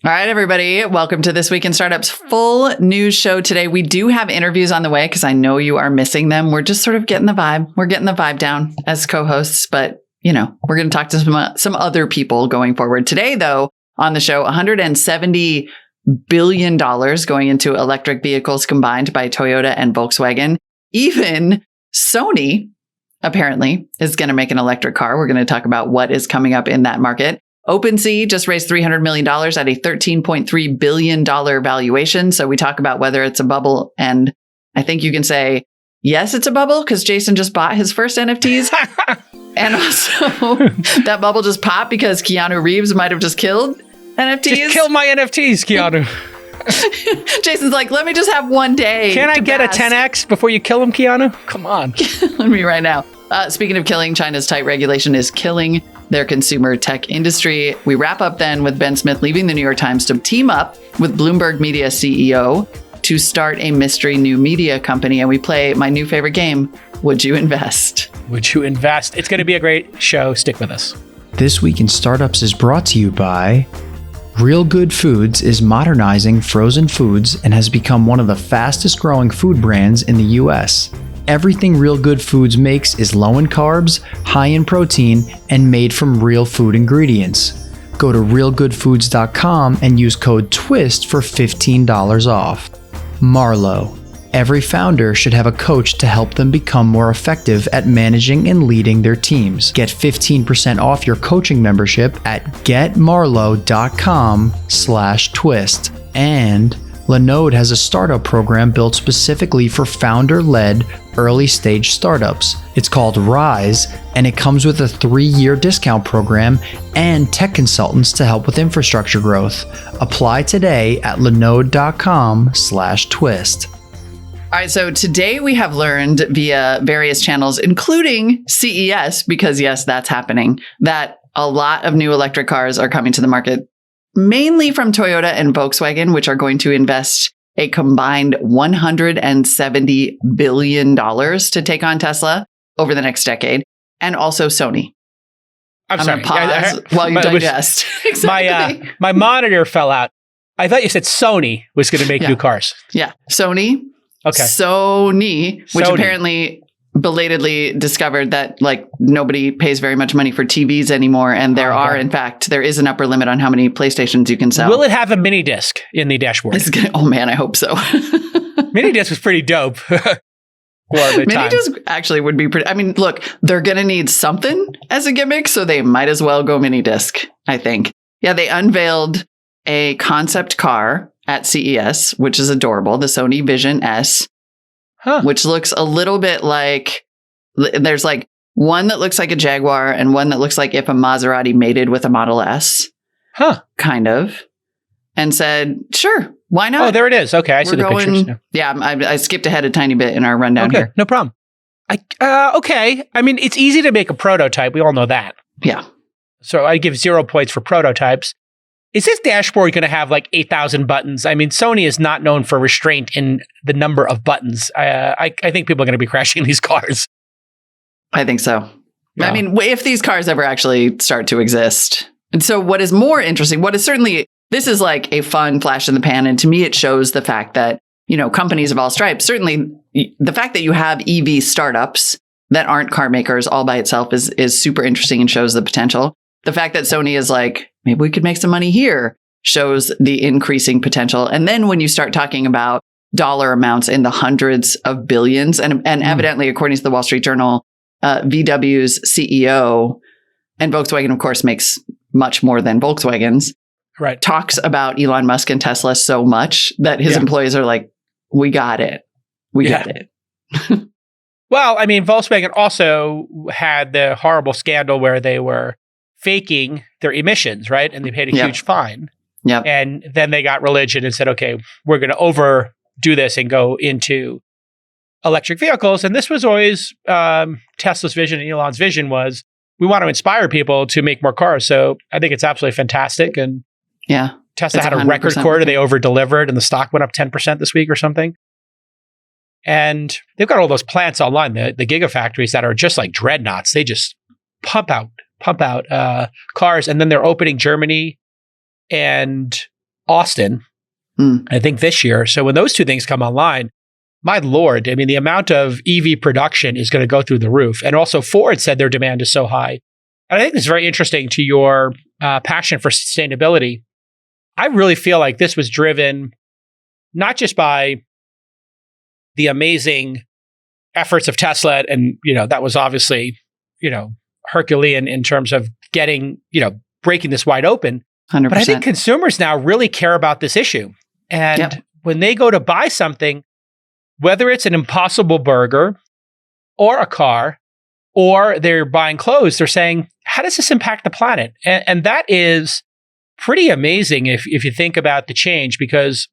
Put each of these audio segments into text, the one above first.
All right, everybody. Welcome to This Week in Startups full news show today. We do have interviews on the way because I know you are missing them. We're just sort of getting the vibe. We're getting the vibe down as co-hosts, but we're going to talk to some other people going forward. Today, though, on the show, $170 billion going into electric vehicles combined by Toyota and Volkswagen. Even Sony, apparently, is going to make an electric car. We're going to talk about what is coming up in that market. OpenSea just raised $300 million at a $13.3 billion valuation. So we talk about whether it's a bubble. And I think you can say, yes, it's a bubble because Jason just bought his first NFTs. And also that bubble just popped because Keanu Reeves might have just killed NFTs. Just kill my NFTs, Keanu. Jason's like, let me just have one day. Can I get a 10X before you kill him, Keanu? Come on. Let me right now. Speaking of killing, China's tight regulation is killing their consumer tech industry. We wrap up then with Ben Smith leaving the New York Times to team up with Bloomberg Media CEO to start a mystery new media company. And we play my new favorite game, Would You Invest? Would you invest? It's going to be a great show. Stick with us. This Week in Startups is brought to you by RealGoodFoods is modernizing frozen foods and has become one of the fastest growing food brands in the U.S. Everything RealGoodFoods makes is low in carbs, high in protein, and made from real food ingredients. Go to realgoodfoods.com and use code TWIST for $15 off. Marlow. Every founder should have a coach to help them become more effective at managing and leading their teams. Get 15% off your coaching membership at getmarlow.com/twist. And Linode has a startup program built specifically for founder-led early-stage startups. It's called Rise, and it comes with a 3-year discount program and tech consultants to help with infrastructure growth. Apply today at linode.com/twist. All right, so today we have learned via various channels, including CES, because yes, that's happening, that a lot of new electric cars are coming to the market, mainly from Toyota and Volkswagen, which are going to invest a combined $170 billion to take on Tesla over the next decade, and also Sony. I'm sorry. Pause while you digest. Exactly. My monitor fell out. I thought you said Sony was going to make new cars. Yeah. Sony. Okay. Sony, which apparently belatedly discovered that nobody pays very much money for TVs anymore. And there in fact, there is an upper limit on how many PlayStations you can sell. Will it have a mini disc in the dashboard? Oh man, I hope so. Mini disc was pretty dope. Mini disc actually would be pretty. I mean, look, they're going to need something as a gimmick, so they might as well go mini disc, I think. Yeah, they unveiled a concept car at CES, which is adorable, the Sony Vision S, which looks a little bit like, there's one that looks like a Jaguar and one that looks like if a Maserati mated with a Model S, kind of, and said, sure, why not? Oh, there it is. Okay, I see the pictures. Yeah, I skipped ahead a tiny bit in our rundown here. No problem. Okay, I mean, it's easy to make a prototype. We all know that. Yeah. So I give 0 points for prototypes. Is this dashboard going to have 8,000 buttons? I mean, Sony is not known for restraint in the number of buttons. I think people are going to be crashing these cars. I think so. Yeah. I mean, if these cars ever actually start to exist. And so what is more interesting, this is like a fun flash in the pan. And to me, it shows the fact that, companies of all stripes, certainly the fact that you have EV startups that aren't car makers all by itself is super interesting and shows the potential. The fact that Sony is maybe we could make some money here shows the increasing potential. And then when you start talking about dollar amounts in the hundreds of billions, and evidently, according to the Wall Street Journal, VW's CEO, and Volkswagen, of course, makes much more than Volkswagen's, talks about Elon Musk and Tesla so much that his employees are like, we got it. We got it. Well, I mean, Volkswagen also had the horrible scandal where they were faking their emissions, right? And they paid a huge fine. Yeah. And then they got religion and said, okay, we're going to overdo this and go into electric vehicles. And this was always Tesla's vision and Elon's vision was, we want to inspire people to make more cars. So I think it's absolutely fantastic. And Tesla had a record quarter. They over-delivered and the stock went up 10% this week or something. And they've got all those plants online, the gigafactories that are just like dreadnoughts. They just pump out cars. And then they're opening Germany and Austin, I think this year. So when those two things come online, my Lord, I mean, the amount of EV production is going to go through the roof. And also Ford said their demand is so high. And I think it's very interesting to your passion for sustainability. I really feel like this was driven not just by the amazing efforts of Tesla, and that was obviously Herculean in terms of getting breaking this wide open. 100%. But I think consumers now really care about this issue, and when they go to buy something, whether it's an Impossible Burger or a car, or they're buying clothes, they're saying, "How does this impact the planet?" And that is pretty amazing if you think about the change, because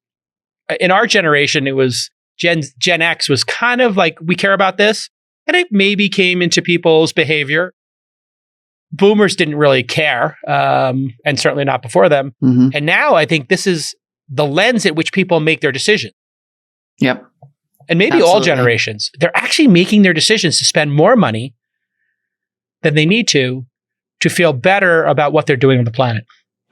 in our generation, it was Gen X was kind of like, we care about this, and it maybe came into people's behavior. Boomers didn't really care, and certainly not before them. Mm-hmm. And now I think this is the lens at which people make their decisions. Yep. And maybe Absolutely. all generations, they're actually making their decisions to spend more money than they need to feel better about what they're doing on the planet.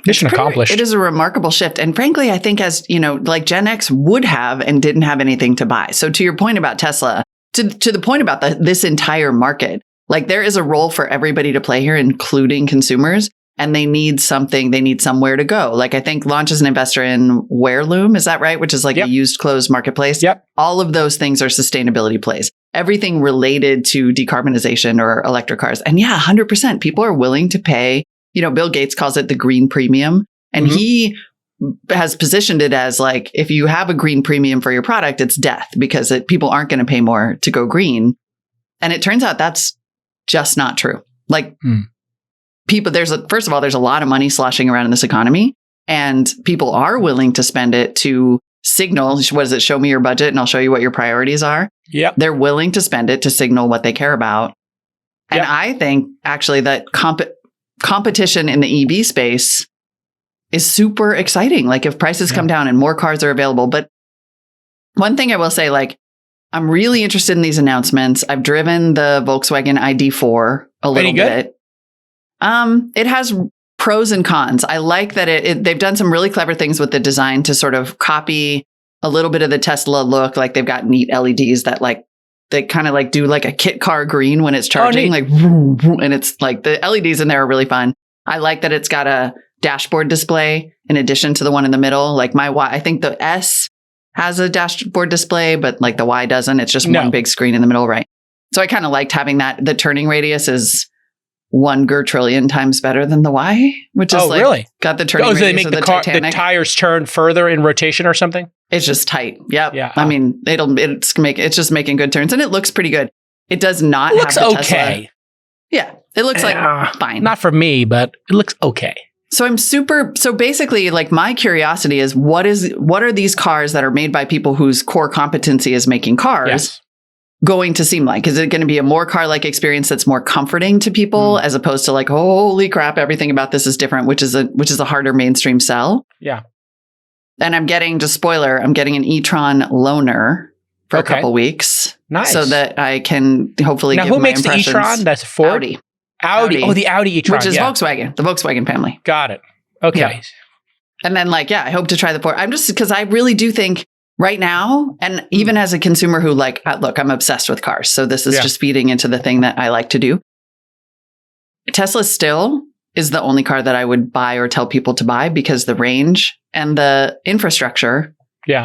Mission accomplished. It is a remarkable shift. And frankly, I think as, like Gen X would have and didn't have anything to buy. So to your point about Tesla, to the point about this entire market, like there is a role for everybody to play here, including consumers, and they need something, they need somewhere to go. Like I think Launch is an investor in Wearloom, is that right? Which is like a used clothes marketplace. Yep. All of those things are sustainability plays. Everything related to decarbonization or electric cars. And 100%, people are willing to pay. Bill Gates calls it the green premium. And he has positioned it as like, if you have a green premium for your product, it's death, because people aren't going to pay more to go green. And it turns out that's just not true. Like people, first of all, there's a lot of money sloshing around in this economy, and people are willing to spend it to signal, what is it? Show me your budget and I'll show you what your priorities are. Yep. They're willing to spend it to signal what they care about. And I think actually that competition in the EV space is super exciting. Like if prices come down and more cars are available. But one thing I will say, like, I'm really interested in these announcements. I've driven the Volkswagen ID4 a little bit. It has pros and cons. I like that they've done some really clever things with the design to sort of copy a little bit of the Tesla look. Like they've got neat LEDs that like, they kind of like do like a kit car green when it's charging, like, and it's like the LEDs in there are really fun. I like that it's got a dashboard display in addition to the one in the middle. Like my Y, I think the S has a dashboard display, but like the Y doesn't. It's just one big screen in the middle, right? So I kind of liked having that. The turning radius is 1 trillion times better than the Y, which is really got the turning radius. So they make the tires turn further in rotation or something? It's just tight. Yep. Yeah. I mean, it's just making good turns, and it looks pretty good. It does not looks have the okay. Tesla. Yeah. It looks like fine. Not for me, but it looks okay. So so basically, like my curiosity is what are these cars that are made by people whose core competency is making cars going to seem like? Is it going to be a more car-like experience that's more comforting to people as opposed to like, holy crap, everything about this is different, which is a harder mainstream sell? Yeah. And I'm getting an e-tron loaner for a couple weeks. Nice. So that I can hopefully give my impressions. Now, who makes the e-tron? That's Ford? Audi. Oh, the Audi e-tron. Which is Volkswagen, the Volkswagen family. Got it. Okay. Yeah. And then I hope to try the Ford. because I really do think right now, and even as a consumer who look, I'm obsessed with cars. So this is just feeding into the thing that I like to do. Tesla still is the only car that I would buy or tell people to buy because the range and the infrastructure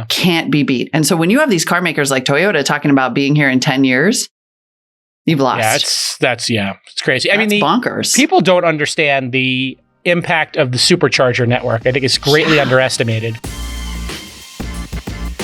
can't be beat. And so when you have these car makers like Toyota talking about being here in 10 years, you've lost. Yeah, it's crazy. I mean, bonkers. People don't understand the impact of the supercharger network. I think it's greatly underestimated.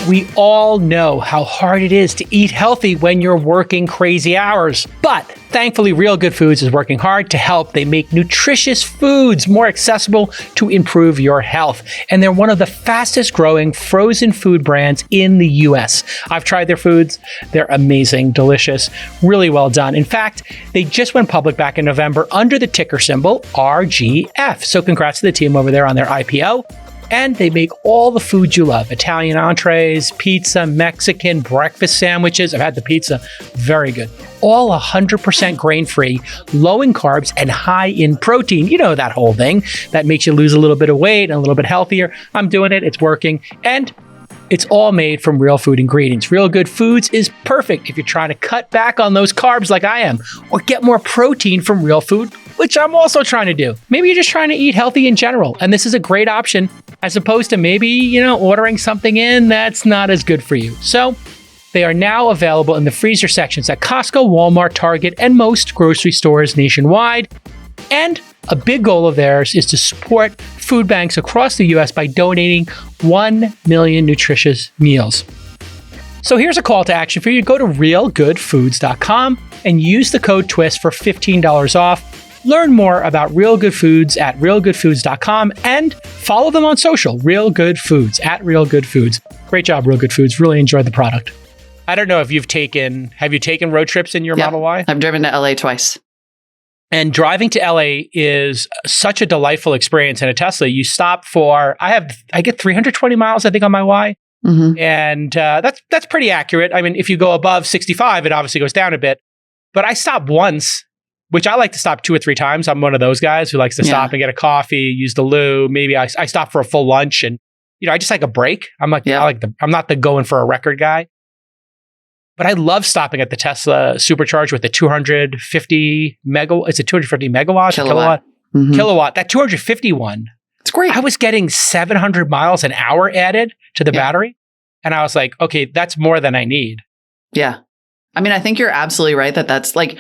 We all know how hard it is to eat healthy when you're working crazy hours. But thankfully, RealGoodFoods is working hard to help. They make nutritious foods more accessible to improve your health. And they're one of the fastest growing frozen food brands in the US. I've tried their foods. They're amazing, delicious, really well done. In fact, they just went public back in November under the ticker symbol RGF. So congrats to the team over there on their IPO. And they make all the food you love. Italian entrees, pizza, Mexican, breakfast sandwiches. I've had the pizza. Very good. All 100% grain-free, low in carbs, and high in protein. You know that whole thing that makes you lose a little bit of weight and a little bit healthier. I'm doing it. It's working. And it's all made from real food ingredients. Real Good Foods is perfect if you're trying to cut back on those carbs like I am, or get more protein from real food, which I'm also trying to do. Maybe you're just trying to eat healthy in general, and this is a great option as opposed to maybe, ordering something in that's not as good for you. So they are now available in the freezer sections at Costco, Walmart, Target, and most grocery stores nationwide. And a big goal of theirs is to support food banks across the US by donating 1 million nutritious meals. So here's a call to action for you. Go to RealGoodFoods.com and use the code TWIST for $15 off. Learn more about Real Good Foods at RealGoodFoods.com and follow them on social, Real Good Foods, at Real Good Foods. Great job, Real Good Foods. Really enjoyed the product. I don't know if have you taken road trips in your Model Y? I've driven to LA twice. And driving to LA is such a delightful experience in a Tesla. You stop for, I get 320 miles, I think, on my Y. Mm-hmm. And that's pretty accurate. I mean, if you go above 65, it obviously goes down a bit. But I stopped once, which I like to stop 2 or 3 times. I'm one of those guys who likes to stop and get a coffee, use the loo. Maybe I stop for a full lunch, and I just like a break. I'm not the going for a record guy. But I love stopping at the Tesla Supercharge with the 250 megawatt. Is it 250 megawatts? Kilowatt. Kilowatt. That 251. It's great. I was getting 700 miles an hour added to the battery. And I was like, okay, that's more than I need. Yeah. I mean, I think you're absolutely right that's like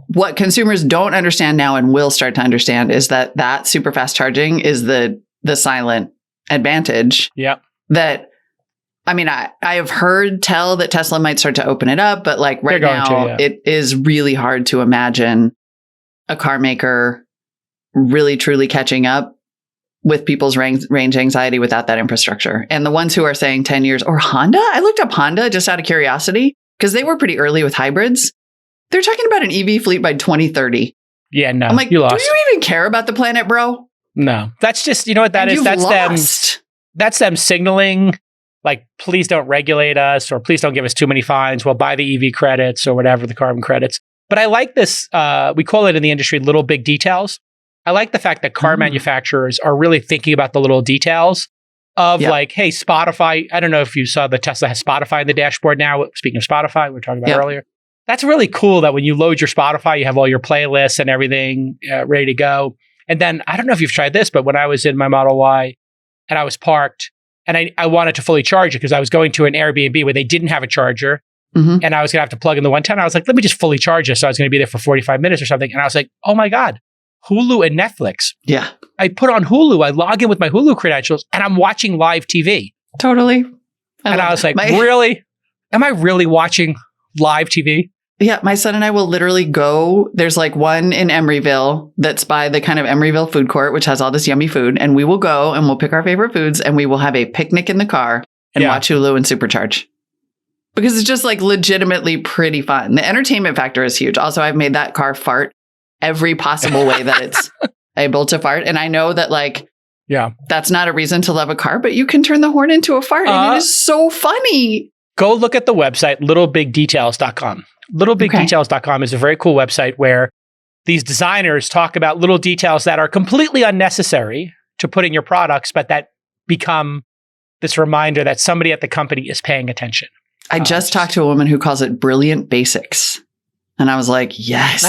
what consumers don't understand now and will start to understand is that super fast charging is the silent advantage. Yeah. That, I mean, I have heard tell that Tesla might start to open it up, but like right now, it is really hard to imagine a car maker really truly catching up with people's range anxiety without that infrastructure. And the ones who are saying 10 years, or Honda, I looked up Honda just out of curiosity because they were pretty early with hybrids. They're talking about an EV fleet by 2030. Yeah, no, I'm like, you lost. Do you even care about the planet, bro? No, that's just, you know what that is? That's them signaling, like, please don't regulate us, or please don't give us too many fines. We'll buy the EV credits or whatever, the carbon credits. But I like this, we call it in the industry, little big details. I like the fact that car manufacturers are really thinking about the little details of like, hey, Spotify, I don't know if you saw the Tesla has Spotify in the dashboard now. Speaking of Spotify, we were talking about earlier. That's really cool that when you load your Spotify, you have all your playlists and everything ready to go. And then, I don't know if you've tried this, but when I was in my Model Y and I was parked and I wanted to fully charge it because I was going to an Airbnb where they didn't have a charger and I was going to have to plug in the 110. I was like, let me just fully charge this. So I was going to be there for 45 minutes or something. And I was like, oh my God, Hulu and Netflix. Yeah. I put on Hulu. I log in with my Hulu credentials and I'm watching live TV. Totally. I was like, really? Am I really watching live TV? Yeah, my son and I will literally go. There's like one in Emeryville that's by the kind of Emeryville food court, which has all this yummy food. And we will go and we'll pick our favorite foods and we will have a picnic in the car and watch Hulu and Supercharge. Because it's just like legitimately pretty fun. The entertainment factor is huge. Also, I've made that car fart every possible way that it's able to fart. And I know that that's not a reason to love a car, but you can turn the horn into a fart and it is so funny. Go look at the website, littlebigdetails.com. Littlebigdetails.com is a very cool website where these designers talk about little details that are completely unnecessary to put in your products, but that become this reminder that somebody at the company is paying attention. I just talked to a woman who calls it brilliant basics. And I was like, yes.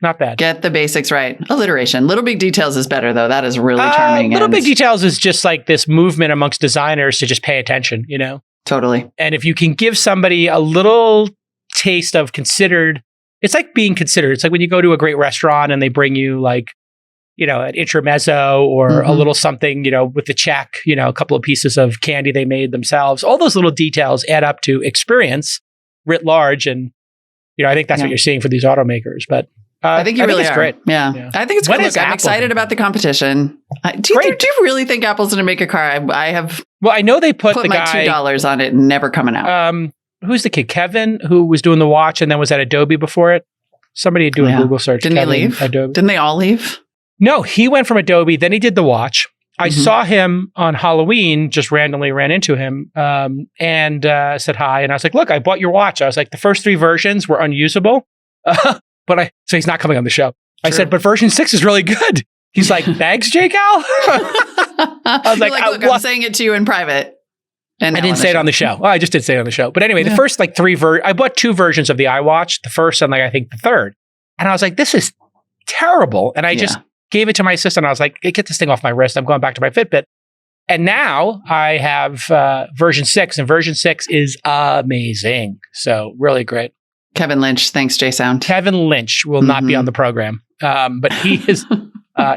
Not bad. Get the basics right. Alliteration. Little Big Details is better, though. That is really charming. Little Big Details is just like this movement amongst designers to just pay attention, you know? Totally. And if you can give somebody a little taste of considered, it's like being considered. It's like when you go to a great restaurant and they bring you like, you know, an intermezzo or a little something, you know, with the check, you know, a couple of pieces of candy they made themselves. All those little details add up to experience writ large. And, you know, I think that's what you're seeing for these automakers. But I think it's great. Yeah. I think it's great. Look, I'm excited about the competition. Do you really think Apple's going to make a car? I have. Well, I know they put the my guy, $2 on it, never coming out. Who's the kid? Kevin, who was doing the watch and then was at Adobe before it. Somebody doing Google search. Didn't Kevin, he leave? Adobe. Didn't they all leave? No, he went from Adobe. Then he did the watch. I saw him on Halloween, just randomly ran into him and said hi. And I was like, look, I bought your watch. I was like, the first 3 versions were unusable. So he's not coming on the show. I said, but version 6 is really good. He's like, thanks, Jake Al. I was like, look, I'm saying it to you in private. And I didn't say it on the show. Well, I just did say it on the show. But anyway, the first 3 I bought 2 versions of the iWatch, the first and I think the third. And I was like, this is terrible. And I just gave it to my assistant. I was like, get this thing off my wrist. I'm going back to my Fitbit. And now I have version 6, and version 6 is amazing. So really great. Kevin Lynch, thanks, J-Sound. Kevin Lynch will not be on the program, but he is.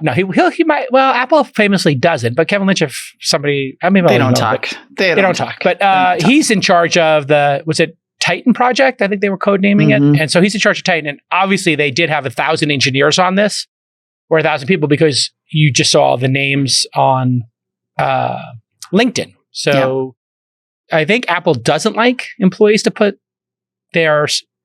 No, he might. Well, Apple famously doesn't, but Kevin Lynch, if somebody, I mean, they don't talk. They don't talk. But he's in charge of was it Titan project? I think they were codenaming it, and so he's in charge of Titan. And obviously, they did have 1,000 engineers on this, or 1,000 people, because you just saw the names on LinkedIn. So I think Apple doesn't like employees to put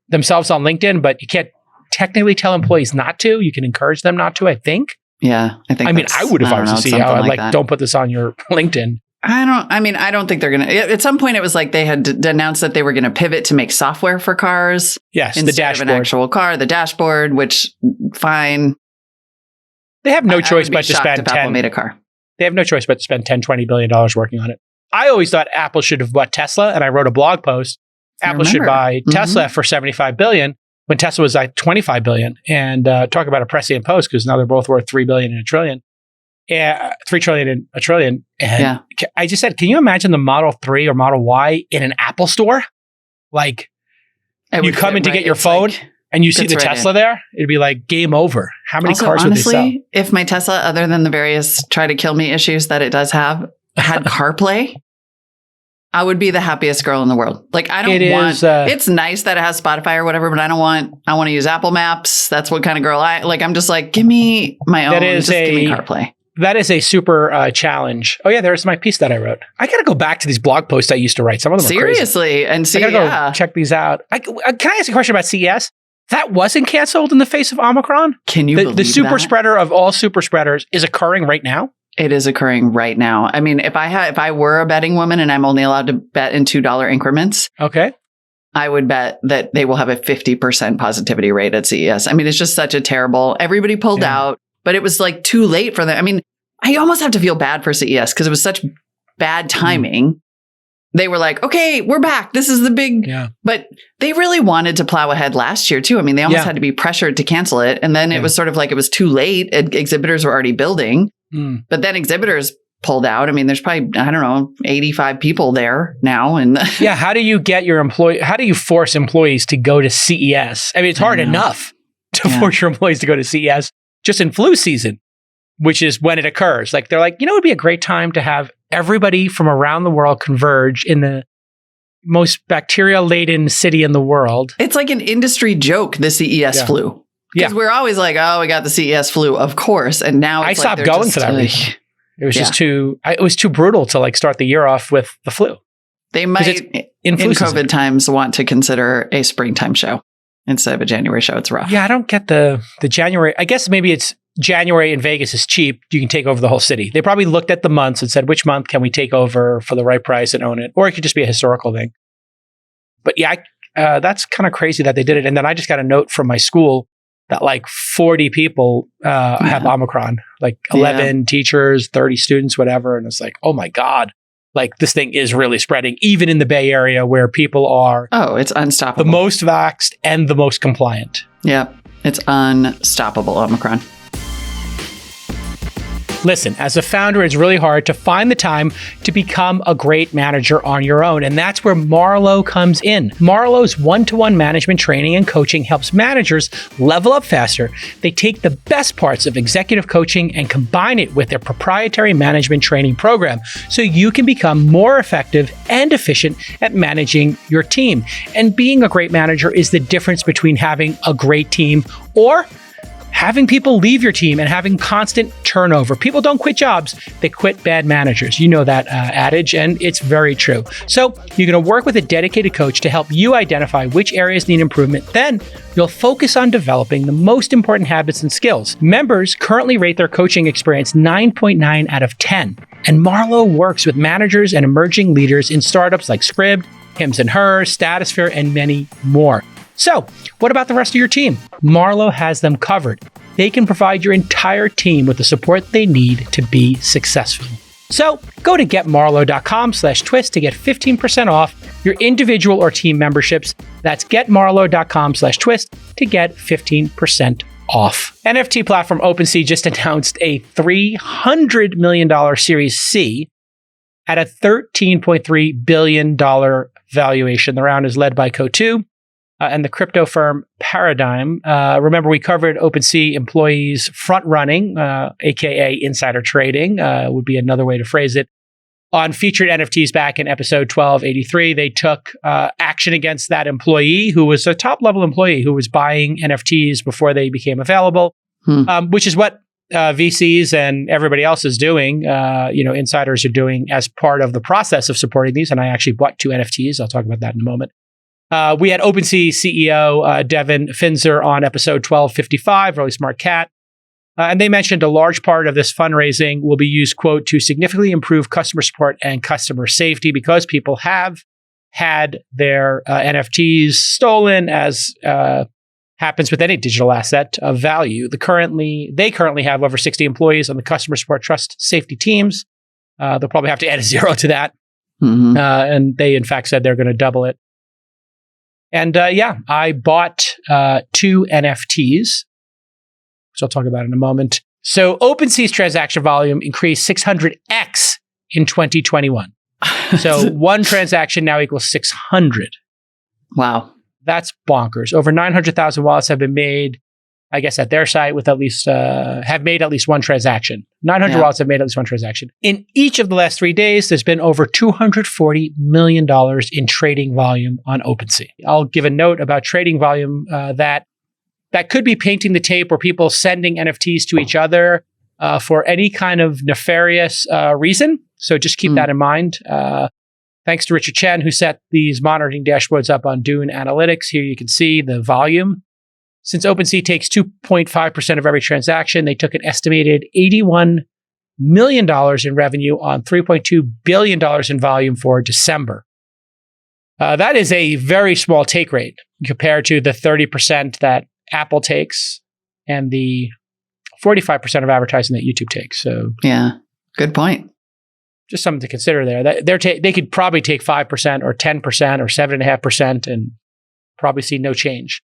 themselves on LinkedIn, but you can't technically tell employees not to. You can encourage them not to, I think. Yeah, I think. I mean, I would if I was the CEO. I'd like, don't put this on your LinkedIn. I don't think they're going to. At some point, it was like they had announced that they were going to pivot to make software for cars. Yes, instead the dashboard. of an actual car, the dashboard, which, fine. They have no choice but to spend Apple made a car. They have no choice but to spend $10, $20 billion working on it. I always thought Apple should have bought Tesla, and I wrote a blog post. Apple should buy Tesla for $75 billion when Tesla was like $25 billion. And talk about a prescient post, because now they're both worth $3 billion and $1 trillion. $3 trillion and $1 trillion. And I just said, can you imagine the Model 3 or Model Y in an Apple store? Like, you come in to get your phone and you see the Tesla there, it'd be like game over. How many cars would they sell? Honestly, if my Tesla, other than the various try to kill me issues that it does have, had CarPlay, I would be the happiest girl in the world. Like, I don't want, it's nice that it has Spotify or whatever, but I want to use Apple Maps. That's what kind of girl I'm just like, give me my own, give me CarPlay. That is a super challenge. Oh yeah, there's my piece that I wrote. I got to go back to these blog posts I used to write. Some of them are crazy. And see, I got to go check these out. Can I ask a question about CES? That wasn't canceled in the face of Omicron? Can you believe the super spreader of all super spreaders is occurring right now? It is occurring right now. I mean, if I were a betting woman and I'm only allowed to bet in $2 increments, okay, I would bet that they will have a 50% positivity rate at CES. I mean, it's just such a terrible. Everybody pulled out, but it was like too late for them. I mean, I almost have to feel bad for CES because it was such bad timing. They were like, okay, we're back. This is the big, but they really wanted to plow ahead last year too. I mean, they almost had to be pressured to cancel it. And then it was sort of like it was too late. Exhibitors were already building, but then exhibitors pulled out. I mean, there's probably, 85 people there now. And how do you get how do you force employees to go to CES? I mean, it's hard enough to force your employees to go to CES just in flu season, which is when it occurs. Like, they're like, it would be a great time to have everybody from around the world converge in the most bacteria-laden city in the world. It's like an industry joke, the CES flu. Because we're always like, oh, we got the CES flu, of course. And now I stopped going for that reason. It was just it was too brutal to like start the year off with the flu. They might, in COVID times, want to consider a springtime show instead of a January show. It's rough. Yeah, I don't get the January. I guess maybe it's January in Vegas is cheap. You can take over the whole city. They probably looked at the months and said, which month can we take over for the right price and own it? Or it could just be a historical thing. But that's kind of crazy that they did it. And then I just got a note from my school that like 40 people have Omicron, like 11 teachers, 30 students, whatever. And it's like, oh my God, like this thing is really spreading, even in the Bay Area where people are. Oh, it's unstoppable. The most vaxxed and the most compliant. Yep. It's unstoppable, Omicron. Listen, as a founder, it's really hard to find the time to become a great manager on your own. And that's where Marlow comes in. Marlow's one-to-one management training and coaching helps managers level up faster. They take the best parts of executive coaching and combine it with their proprietary management training program so you can become more effective and efficient at managing your team. And being a great manager is the difference between having a great team or having people leave your team and having constant turnover. People don't quit jobs, they quit bad managers. You know that adage, and it's very true. So you're going to work with a dedicated coach to help you identify which areas need improvement. Then you'll focus on developing the most important habits and skills. Members currently rate their coaching experience 9.9 out of 10. And Marlow works with managers and emerging leaders in startups like Scribd, Hims and Hers, Statosphere, and many more. So, what about the rest of your team? Marlow has them covered. They can provide your entire team with the support they need to be successful. So, go to getmarlow.com/twist to get 15% off your individual or team memberships. That's getmarlow.com/twist to get 15% off. NFT platform OpenSea just announced a $300 million Series C at a $13.3 billion valuation. The round is led by Co2 and the crypto firm Paradigm. Remember, we covered OpenSea employees front running, aka insider trading, would be another way to phrase it, on featured NFTs back in episode 1283. They took action against that employee who was a top level employee who was buying NFTs before they became available, which is what VCs and everybody else is doing. Insiders are doing as part of the process of supporting these. And I actually bought 2 NFTs. I'll talk about that in a moment. We had OpenSea CEO Devin Finzer on episode 1255, really smart cat. And they mentioned a large part of this fundraising will be used, quote, to significantly improve customer support and customer safety because people have had their NFTs stolen, as happens with any digital asset of value. They currently have over 60 employees on the customer support trust safety teams. They'll probably have to add a 0 to that. And they, in fact, said they're going to double it. And I bought 2 NFTs, which I'll talk about in a moment. So OpenSea's transaction volume increased 600x in 2021. So one transaction now equals 600. Wow. That's bonkers. Over 900,000 wallets have been made, I guess, at their site with have made at least one transaction. 900 wallets have made at least one transaction. In each of the last 3 days, there's been over $240 million in trading volume on OpenSea. I'll give a note about trading volume that could be painting the tape, or people sending NFTs to each other for any kind of nefarious reason. So just keep that in mind. Thanks to Richard Chen, who set these monitoring dashboards up on Dune Analytics. Here you can see the volume. Since OpenSea takes 2.5% of every transaction, they took an estimated $81 million in revenue on $3.2 billion in volume for December. That is a very small take rate compared to the 30% that Apple takes and the 45% of advertising that YouTube takes. So, yeah, good point. Just something to consider there. They could probably take 5% or 10% or 7.5% and probably see no change.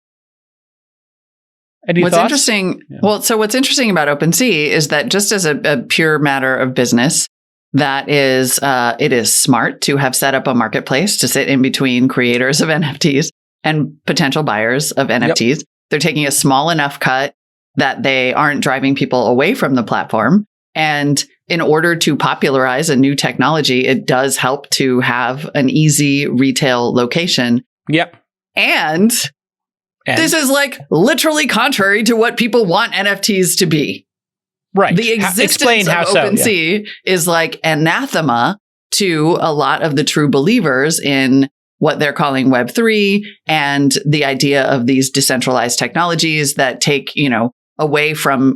Any what's thoughts? Interesting? Yeah. Well, so what's interesting about OpenSea is that just as a pure matter of business, that is, it is smart to have set up a marketplace to sit in between creators of NFTs and potential buyers of NFTs. Yep. They're taking a small enough cut that they aren't driving people away from the platform. And in order to popularize a new technology, it does help to have an easy retail location. Yep. And this is like literally contrary to what people want NFTs to be. Right. The existence of OpenSea is like anathema to a lot of the true believers in what they're calling Web3 and the idea of these decentralized technologies that take, away from,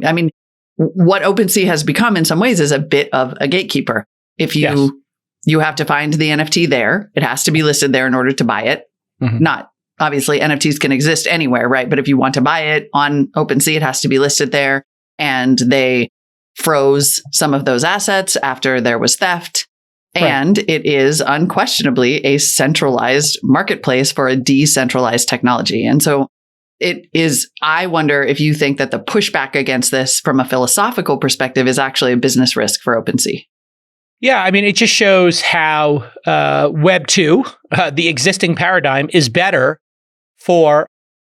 what OpenSea has become in some ways is a bit of a gatekeeper. If you have to find the NFT there, it has to be listed there in order to buy it. Not obviously NFTs can exist anywhere, right? But if you want to buy it on OpenSea, it has to be listed there. And they froze some of those assets after there was theft. Right. And it is unquestionably a centralized marketplace for a decentralized technology. And so it is, I wonder if you think that the pushback against this from a philosophical perspective is actually a business risk for OpenSea. Yeah, it just shows how Web 2, the existing paradigm, is better for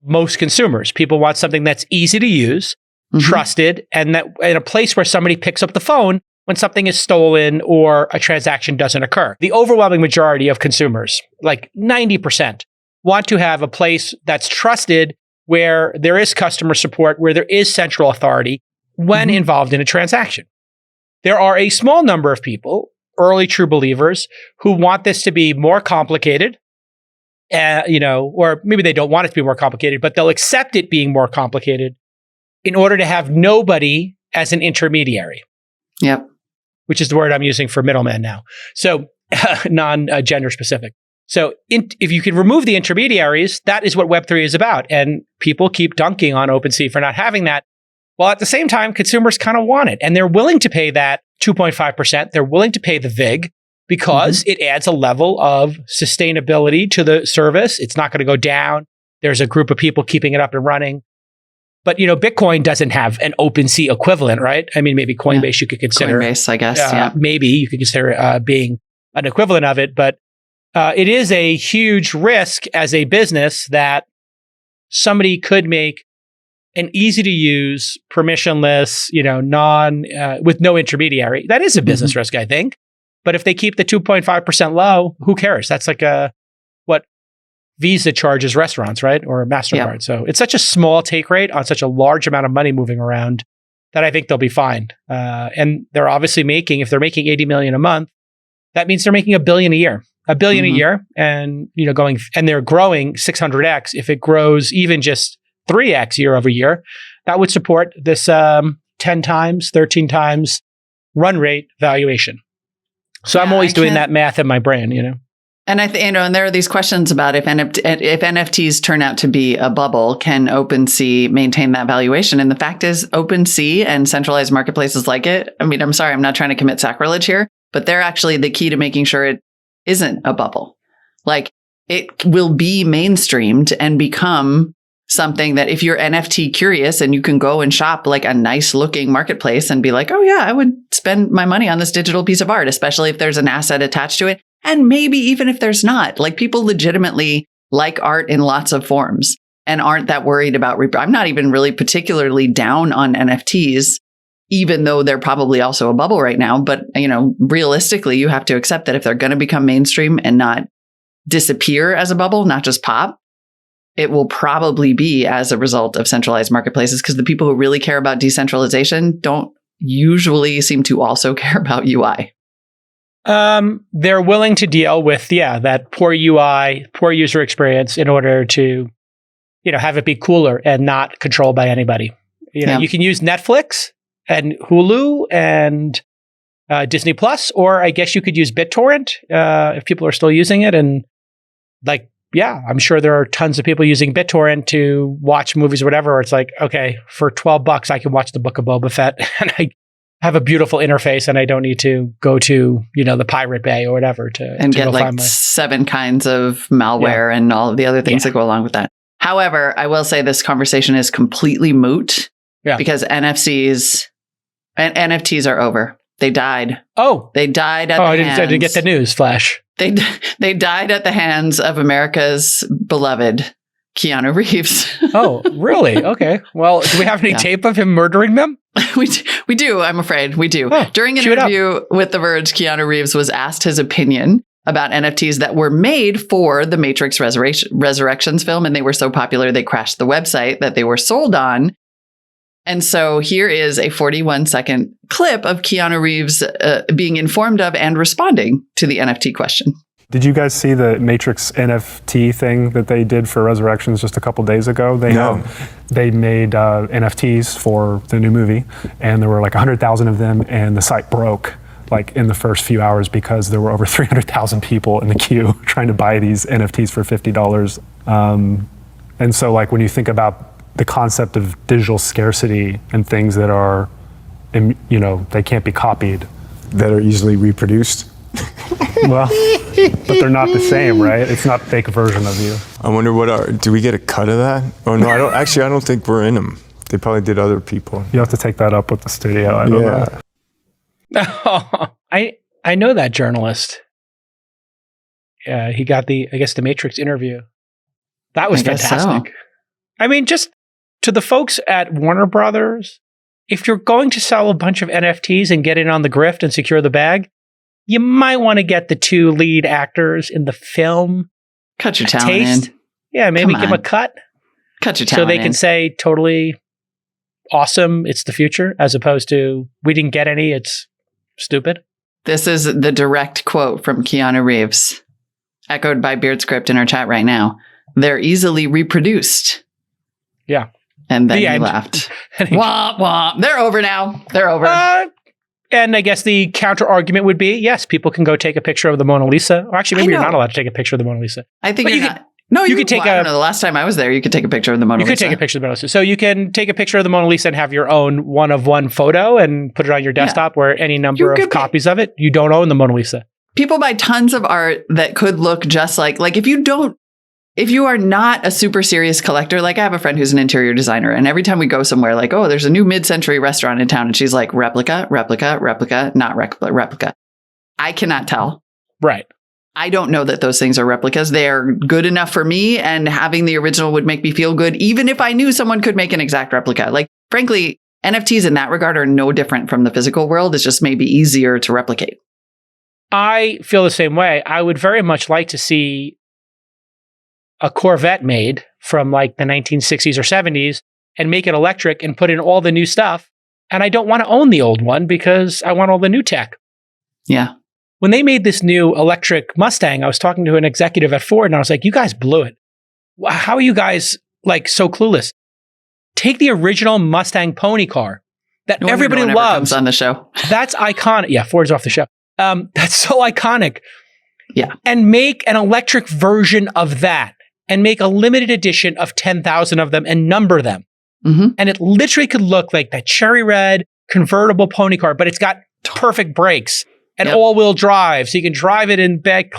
most consumers. People want something that's easy to use, trusted, and that in a place where somebody picks up the phone when something is stolen or a transaction doesn't occur. The overwhelming majority of consumers, like 90%, want to have a place that's trusted where there is customer support, where there is central authority when involved in a transaction. There are a small number of people, early true believers, who want this to be more complicated, or maybe they don't want it to be more complicated, but they'll accept it being more complicated in order to have nobody as an intermediary. Yep. Which is the word I'm using for middleman now. So non-gender specific. So if you could remove the intermediaries, that is what Web3 is about. And people keep dunking on OpenSea for not having that. Well, at the same time, consumers kind of want it. And they're willing to pay that 2.5%. They're willing to pay the VIG because it adds a level of sustainability to the service. It's not going to go down. There's a group of people keeping it up and running. But, Bitcoin doesn't have an OpenSea equivalent, right? I mean, maybe Coinbase you could consider. Coinbase, I guess, Maybe you could consider being an equivalent of it. But it is a huge risk as a business that somebody could make an easy to use, permissionless, with no intermediary. That is a business risk, I think. But if they keep the 2.5% low, who cares? That's like what Visa charges restaurants, right? Or MasterCard. Yeah. So it's such a small take rate on such a large amount of money moving around that I think they'll be fine. And they're obviously if they're making 80 million a month, that means they're making $1 billion a year. $1 billion a year, and and they're growing 600x. If it grows even just 3x year over year, that would support this 10 times, 13 times run rate valuation. So I'm always doing that math in my brain, And and there are these questions about if NFTs turn out to be a bubble, can OpenSea maintain that valuation? And the fact is, OpenSea and centralized marketplaces like it, I mean, I'm sorry, I'm not trying to commit sacrilege here, but they're actually the key to making sure it isn't a bubble. Like, it will be mainstreamed and become something that if you're NFT curious and you can go and shop like a nice looking marketplace and be like, oh yeah, I would spend my money on this digital piece of art, especially if there's an asset attached to it. And maybe even if there's not, like, people legitimately like art in lots of forms and aren't that worried about, I'm not even really particularly down on NFTs, even though they're probably also a bubble right now. But, realistically, you have to accept that if they're going to become mainstream and not disappear as a bubble, not just pop, it will probably be as a result of centralized marketplaces, because the people who really care about decentralization don't usually seem to also care about UI. They're willing to deal with, that poor UI, poor user experience in order to, have it be cooler and not controlled by anybody. You can use Netflix and Hulu and Disney Plus, or I guess you could use BitTorrent if people are still using it. And I'm sure there are tons of people using BitTorrent to watch movies or whatever. It's like, okay, for $12, I can watch the Book of Boba Fett and I have a beautiful interface and I don't need to go to, the Pirate Bay or whatever to get like 7 kinds of malware and all of the other things that go along with that. However, I will say this conversation is completely moot because NFTs are over. They died. Oh, they died at I didn't get the news flash. They died at the hands of America's beloved Keanu Reeves. Oh, really? Okay. Well, do we have any tape of him murdering them? We do, I'm afraid. We do. Oh, during an interview with The Verge, Keanu Reeves was asked his opinion about NFTs that were made for the Matrix Resurrections film, and they were so popular they crashed the website that they were sold on. And so here is a 41-second clip of Keanu Reeves being informed of and responding to the NFT question. Did you guys see the Matrix NFT thing that they did for Resurrections just a couple days ago? They made NFTs for the new movie, and there were like 100,000 of them, and the site broke like in the first few hours because there were over 300,000 people in the queue trying to buy these NFTs for $50. And so like when you think about the concept of digital scarcity and things that are, they can't be copied. That are easily reproduced. Well, but they're not the same, right? It's not a fake version of you. I wonder do we get a cut of that? Oh no, I don't think we're in them. They probably did other people. You have to take that up with the studio. I don't know. Oh, I know that journalist. Yeah, he got the Matrix interview. That was fantastic. So. I mean, just to the folks at Warner Brothers, if you're going to sell a bunch of NFTs and get in on the grift and secure the bag, you might want to get the 2 lead actors in the film. Cut your talent in. Yeah, maybe give them a cut. Cut your so talent they can say totally awesome, it's the future, as opposed to we didn't get any, it's stupid. This is the direct quote from Keanu Reeves, echoed by BeardScript in our chat right now. They're easily reproduced. Yeah. And then The he end. laughed. Womp womp. They're over now. They're over. And I guess the counter argument would be, yes, people can go take a picture of the Mona Lisa. Or actually, maybe you're not allowed to take a picture of the Mona Lisa. I think But you're you not. No, you could take I don't know. The last time I was there, you could take a picture of the Mona Lisa. You could take a picture of the Mona Lisa. So you can take a picture of the Mona Isa and have your own one-of-one photo and put it on your desktop where any number of copies of it, you don't own the Mona Lisa. People buy tons of art that could look just like if you are not a super serious collector, like I have a friend who's an interior designer, and every time we go somewhere, like, oh, there's a new mid-century restaurant in town, and she's like, replica, not replica. I cannot tell. Right. I don't know that those things are replicas. They are good enough for me, and having the original would make me feel good, even if I knew someone could make an exact replica. Like, frankly, NFTs in that regard are no different from the physical world. It's just maybe easier to replicate. I feel the same way. I would very much like to see a Corvette made from like the 1960s or 70s and make it electric and put in all the new stuff. And I don't want to own the old one because I want all the new tech. Yeah. When they made this new electric Mustang, I was talking to an executive at Ford and I was like, you guys blew it. How are you guys like so clueless? Take the original Mustang pony car that everybody loves on the show. That's iconic. Yeah, Ford's off the show. That's so iconic. Yeah. And make an electric version of that and make a limited edition of 10,000 of them and number them. Mm-hmm. And it literally could look like that cherry red convertible pony car, but it's got perfect brakes and all-wheel drive. So you can drive it in back,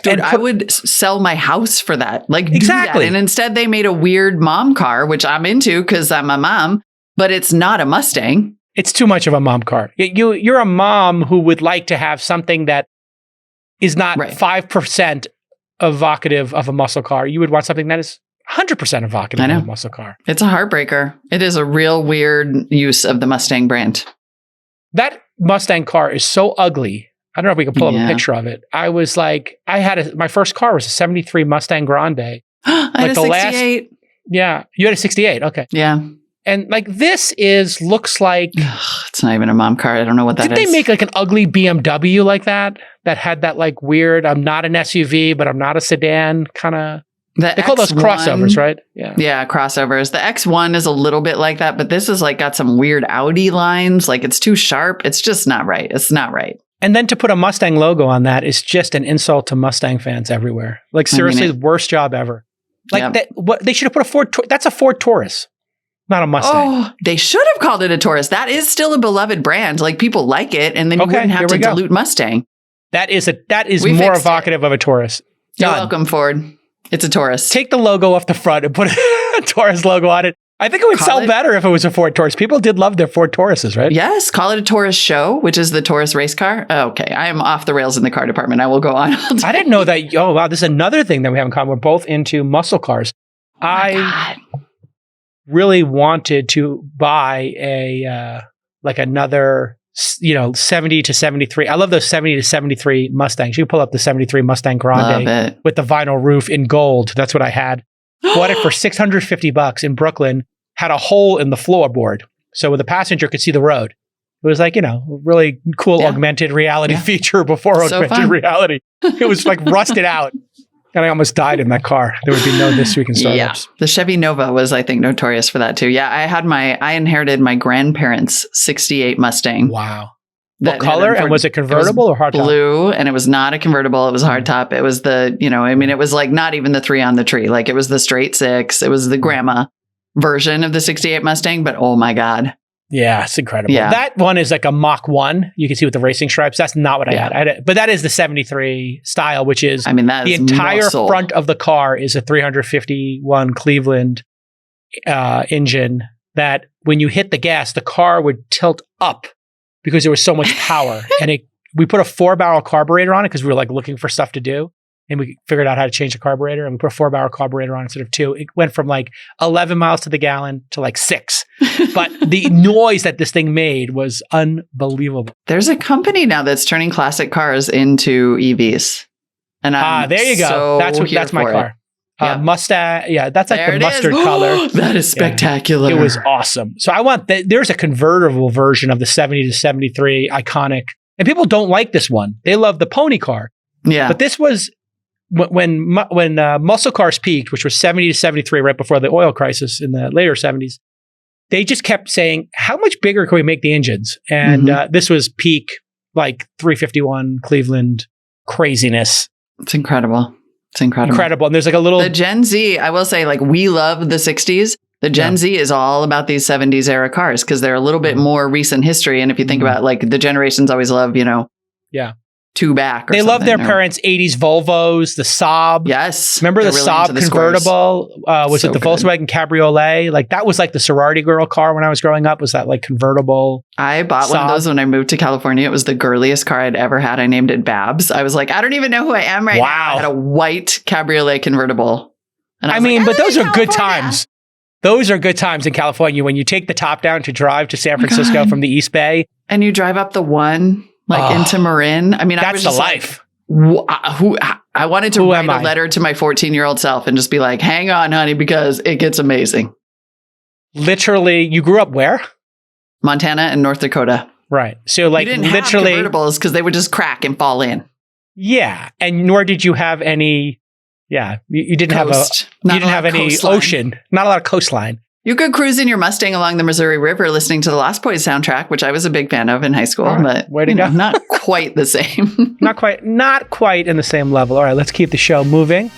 Dude, I would sell my house for that. Like, exactly. Do that. And instead they made a weird mom car, which I'm into because I'm a mom, but it's not a Mustang. It's too much of a mom car. You're a mom who would like to have something that is not 5% evocative of a muscle car. You would want something that is 100% evocative of a muscle car. It's a heartbreaker. It is a real weird use of the Mustang brand. That Mustang car is so ugly. I don't know if we can pull up a picture of it. I was like, my first car was a 73 Mustang Grande. I had a 68. Yeah. You had a 68. Okay. Yeah. And like this looks like... It's not even a mom car. I don't know what that is. Did they make like an ugly BMW like that? That had that like weird, I'm not an SUV, but I'm not a sedan kind of... They call those crossovers, right? Yeah. Yeah, crossovers. The X1 is a little bit like that, but this is like got some weird Audi lines. Like it's too sharp. It's just not right. It's not right. And then to put a Mustang logo on that is just an insult to Mustang fans everywhere. Like seriously, the worst job ever. Like they should have put a Ford. That's a Ford Taurus, not a Mustang. Oh, they should have called it a Taurus. That is still a beloved brand. Like people like it, and then you wouldn't have to dilute Mustang. That is more evocative of a Taurus. You're welcome, Ford. It's a Taurus. Take the logo off the front and put a Taurus logo on it. I think it would sell better if it was a Ford Taurus. People did love their Ford Tauruses, right? Yes. Call it a Taurus show, which is the Taurus race car. Okay. I am off the rails in the car department. I will go on. I didn't know that. Oh, wow. This is another thing that we have in common. We're both into muscle cars. I really wanted to buy another, 70 to 73. I love those 70 to 73 Mustangs. You can pull up the 73 Mustang Grande with the vinyl roof in gold. That's what I had. Bought it for $650 in Brooklyn. Had a hole in the floorboard, so the passenger could see the road. It was like, really cool augmented reality feature before augmented reality. It was like rusted out. And I almost died in that car. There would be no This Week in Startups. Yeah. The Chevy Nova was, I think, notorious for that too. Yeah. I inherited my grandparents' 68 Mustang. Wow. What color? And was it convertible or hardtop? Blue. And it was not a convertible. It was hardtop. It was it was like not even the 3 on the tree. Like it was the straight 6. It was the grandma version of the 68 Mustang. But oh my God. Yeah, it's incredible. Yeah. That one is like a Mach 1. You can see with the racing stripes. That's not what I had. But that is the 73 style, which is the entire front of the car is a 351 Cleveland engine that when you hit the gas, the car would tilt up because there was so much power. And we put a 4-barrel carburetor on it because we were like looking for stuff to do. And we figured out how to change the carburetor, and we put a 4-barrel carburetor on instead of 2. It went from like 11 miles to the gallon to like 6. But the noise that this thing made was unbelievable. There's a company now that's turning classic cars into EVs. And there you go. That's my car. Mustang. Yeah, that's like There the it mustard is. color. That is spectacular. It was awesome. So I want there's a convertible version of the 70 to 73 iconic. And people don't like this one. They love the pony car. Yeah. But this was when muscle cars peaked, which was 70 to 73 right before the oil crisis in the later 70s. They just kept saying, how much bigger can we make the engines? And this was peak like 351 Cleveland craziness. It's incredible. It's incredible. Incredible. And there's like a little... The Gen Z, I will say, like, we love the 60s. The Gen Z is all about these 70s era cars because they're a little bit more recent history. And if you think about, like, the generations always love, two back. Or they love their or, parents' 80s Volvos, the Saab. Yes. Remember the really Saab into the convertible? Was So it the good. Volkswagen Cabriolet? Like that was like the sorority girl car when I was growing up. Was that like convertible? I bought one of Saab. those when I moved to California. It was the girliest car I'd ever had. I named it Babs. I was like, I don't even know who I am right now. I had a white Cabriolet convertible. And I was mean, like, but those live are in good California. times. Those are good times in California when you take the top down to drive to San Francisco God. from the East Bay. And you drive up the one, like into Marin. I mean, I was That's the just life. I wanted to Who write am a I? letter to my 14-year-old self and just be like, hang on, honey, because it gets amazing. Literally, you grew up where? Montana and North Dakota. Right. So like You didn't literally, have convertibles because they would just crack and fall in. yeah. And nor did you have any, you didn't Coast. have Not you a didn't lot have of any coastline. ocean, not a lot of coastline. You could cruise in your Mustang along the Missouri River listening to the Lost Boys soundtrack, which I was a big fan of in high school, All right. but Way to go. not quite the same. Not quite in the same level. All right, let's keep the show moving.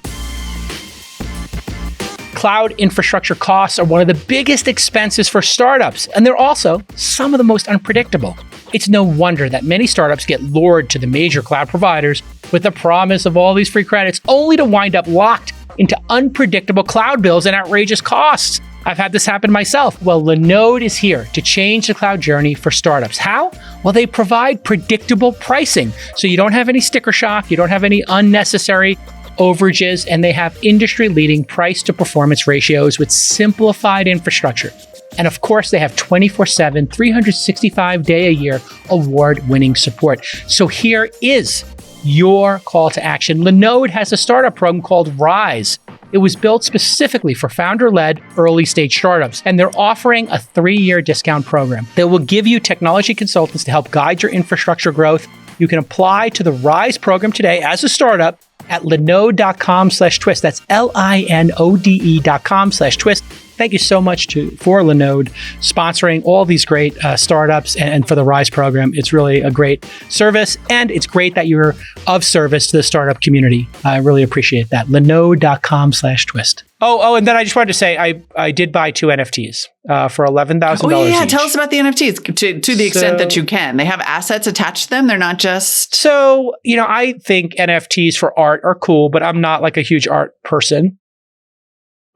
Cloud infrastructure costs are one of the biggest expenses for startups, and they're also some of the most unpredictable. It's no wonder that many startups get lured to the major cloud providers with the promise of all these free credits, only to wind up locked into unpredictable cloud bills and outrageous costs. I've had this happen myself. Well, Linode is here to change the cloud journey for startups. How? Well, they provide predictable pricing. So you don't have any sticker shock, you don't have any unnecessary overages, and they have industry-leading price-to-performance ratios with simplified infrastructure. And of course, they have 24/7, 365-day-a-year award-winning support. So here is your call to action. Linode has a startup program called Rise. It was built specifically for founder-led early-stage startups, and they're offering a 3-year discount program that will give you technology consultants to help guide your infrastructure growth. You can apply to the Rise program today as a startup at linode.com/twist. That's linode.com/twist. Thank you so much for Linode sponsoring all these great startups and for the Rise program. It's really a great service, and it's great that you're of service to the startup community. I really appreciate that. Linode.com/twist. Oh, and then I just wanted to say I did buy 2 NFTs for $11,000 Oh, yeah. each. Tell us about the NFTs to the extent that you can. They have assets attached to them. They're not just. So, I think NFTs for art are cool, but I'm not like a huge art person.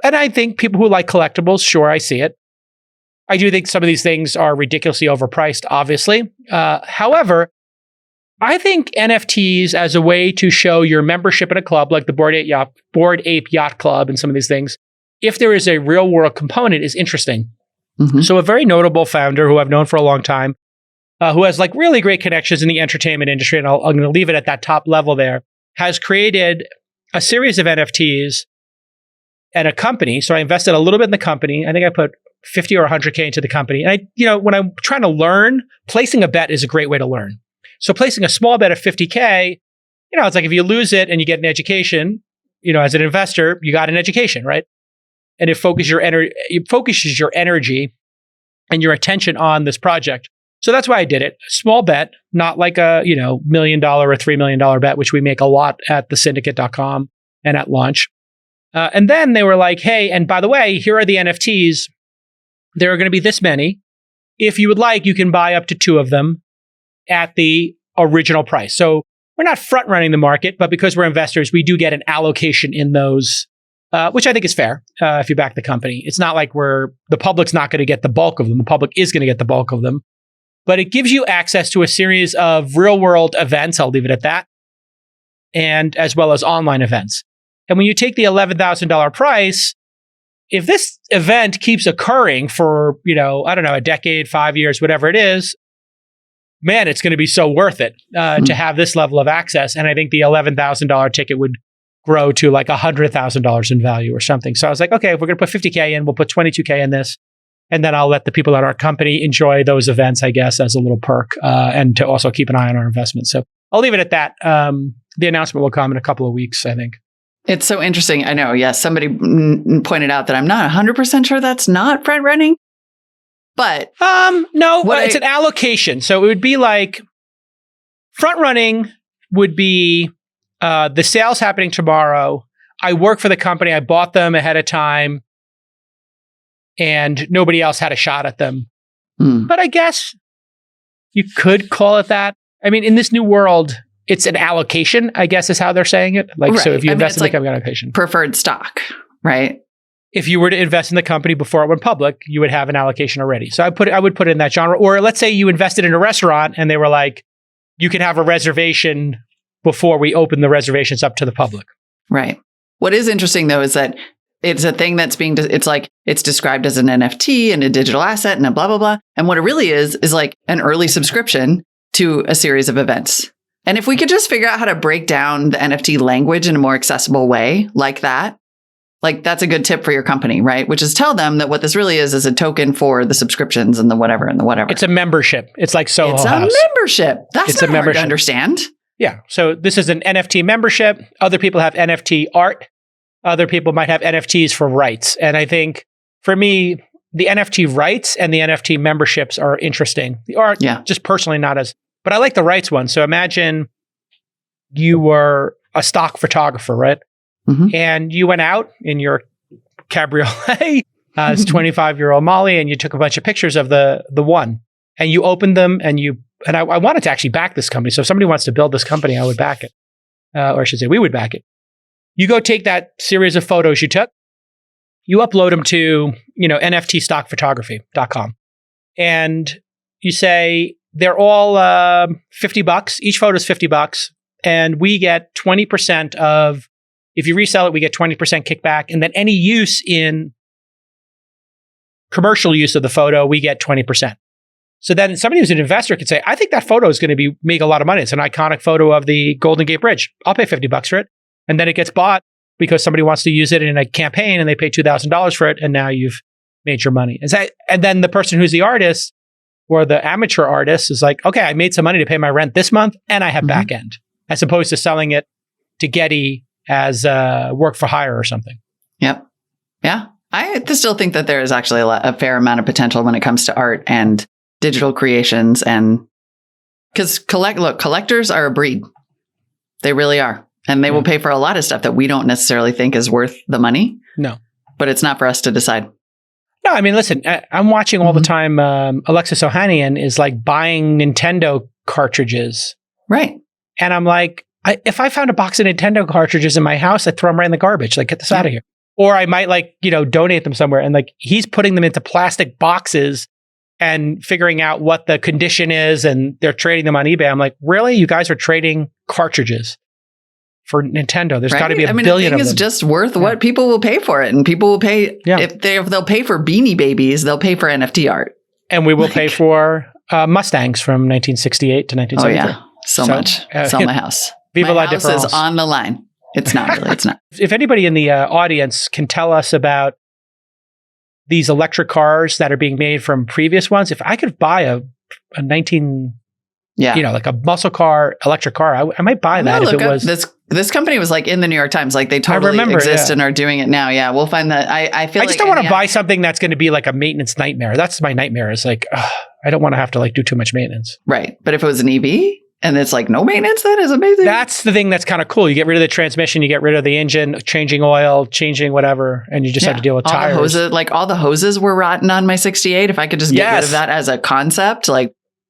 And I think people who like collectibles, sure, I see it. I do think some of these things are ridiculously overpriced, obviously. However, I think NFTs as a way to show your membership in a club like the Bored Ape Yacht Club and some of these things, if there is a real world component, is interesting. Mhm. So a very notable founder who I've known for a long time, who has like really great connections in the entertainment industry, and I'm going to leave it at that top level there, has created a series of NFTs and a company. So I invested a little bit in the company. I think I put 50 or 100K into the company. And when I'm trying to learn, placing a bet is a great way to learn. So placing a small bet of 50K, it's like if you lose it and you get an education, as an investor, you got an education, right? And it focuses your energy and your attention on this project. So that's why I did it. Small bet, not like a, $1 million or $3 million bet, which we make a lot at thesyndicate.com and at launch. And then they were like, hey, and by the way, here are the NFTs. There are going to be this many. If you would like, you can buy up to 2 of them at the original price. So we're not front running the market, but because we're investors, we do get an allocation in those, which I think is fair if you back the company. It's not like the public's not going to get the bulk of them. The public is going to get the bulk of them. But it gives you access to a series of real world events. I'll leave it at that. And as well as online events. And when you take the $11,000 price, if this event keeps occurring for, a decade, 5 years, whatever it is, man, it's going to be so worth it to have this level of access. And I think the $11,000 ticket would grow to like $100,000 in value or something. So I was like, okay, if we're going to put 50K in, we'll put 22K in this. And then I'll let the people at our company enjoy those events, I guess, as a little perk, and to also keep an eye on our investments. So I'll leave it at that. The announcement will come in a couple of weeks, I think. It's so interesting. I know. Yes. Somebody pointed out that I'm not 100% sure that's not front running. But no, it's an allocation. So it would be like front running would be the sales happening tomorrow. I work for the company. I bought them ahead of time and nobody else had a shot at them. But I guess you could call it that. I mean, in this new world, it's an allocation, I guess is how they're saying it. Like, right. So if you invest in the company, allocation. Preferred stock, right? If you were to invest in the company before it went public, you would have an allocation already. So I would put it in that genre. Or let's say you invested in a restaurant and they were like, you can have a reservation before we open the reservations up to the public. Right. What is interesting though is that it's a thing that's it's described as an NFT and a digital asset and a blah, blah, blah. And what it really is like an early subscription to a series of events. And if we could just figure out how to break down the NFT language in a more accessible way like that, like that's a good tip for your company, right? Which is tell them that what this really is a token for the subscriptions and the whatever and the whatever. It's a membership. It's like Soho House. It's a membership. That's not hard to understand. Yeah. So this is an NFT membership. Other people have NFT art. Other people might have NFTs for rights. And I think for me, the NFT rights and the NFT memberships are interesting. The art, just personally not as, but I like the rights one. So imagine you were a stock photographer, right? Mm-hmm. And you went out in your cabriolet as 25-year-old Molly, and you took a bunch of pictures of the one, and you opened them, and I wanted to actually back this company. So if somebody wants to build this company, I would back it, or I should say, we would back it. You go take that series of photos you took, you upload them to NFTstockphotography.com, and you say they're all $50. Each photo is $50, and we get 20% of. If you resell it, we get 20% kickback. And then any use in commercial use of the photo, we get 20%. So then somebody who's an investor could say, I think that photo is going to make a lot of money. It's an iconic photo of the Golden Gate Bridge. I'll pay $50 for it. And then it gets bought because somebody wants to use it in a campaign and they pay $2,000 for it. And now you've made your money. And then the person who's the artist or the amateur artist is like, okay, I made some money to pay my rent this month and I have back end, as opposed to selling it to Getty as work for hire or something. Yep. Yeah. I still think that there is actually a fair amount of potential when it comes to art and digital creations. And because collectors are a breed. They really are. And they will pay for a lot of stuff that we don't necessarily think is worth the money. No. But it's not for us to decide. No, I mean, listen, I'm watching all the time. Alexis Ohanian is like buying Nintendo cartridges. Right. And I'm like, if I found a box of Nintendo cartridges in my house, I'd throw them right in the garbage. Like, get this out of here. Or I might donate them somewhere. And like, he's putting them into plastic boxes and figuring out what the condition is. And they're trading them on eBay. I'm like, really? You guys are trading cartridges for Nintendo? There's got to be a billion of them. The thing is just worth what people will pay for it. And people will pay, if they'll pay for Beanie Babies, they'll pay for NFT art. And we will pay for Mustangs from 1968 to 1973. Oh, yeah. So much. Sell my house. Viva my la house is on the line. It's not really. It's not. If anybody in the audience can tell us about these electric cars that are being made from previous ones, if I could buy a 19, like a muscle car, electric car, I might buy that if it was. This company was like in the New York Times, like they totally exist and are doing it now. Yeah, we'll find that. I feel like I just don't want to buy something that's going to be like a maintenance nightmare. That's my nightmare. Is like I don't want to have to do too much maintenance. Right, but if it was an EV. And it's like no maintenance, that is amazing. That's the thing that's kind of cool. You get rid of the transmission, you get rid of the engine, changing oil, changing whatever, and you just have to deal with tires. All the hoses were rotten on my 68. If I could just get rid of that as a concept,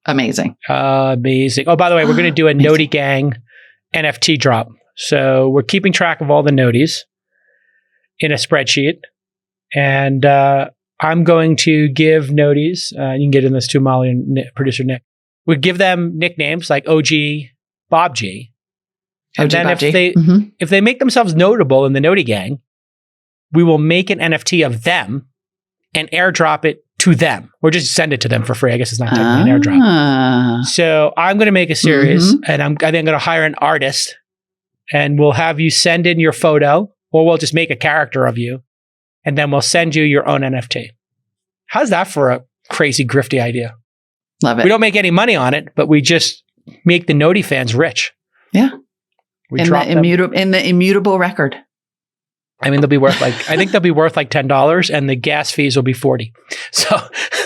amazing. Amazing. Oh, by the way, we're going to do a Noti Gang NFT drop. So we're keeping track of all the Noties in a spreadsheet. And I'm going to give Noties, you can get in this too, Molly and producer Nick. We give them nicknames like OG Bob G. And then if they make themselves notable in the Noti Gang, we will make an NFT of them and airdrop it to them. Or just send it to them for free. I guess it's not technically an airdrop. So I'm going to make a series and I'm going to hire an artist and we'll have you send in your photo, or we'll just make a character of you, and then we'll send you your own NFT. How's that for a crazy, grifty idea? Love it. We don't make any money on it, but we just make the Nodi fans rich. Yeah. We in the immutable record. I mean, they'll be worth I think they'll be worth like $10, and the gas fees will be $40. So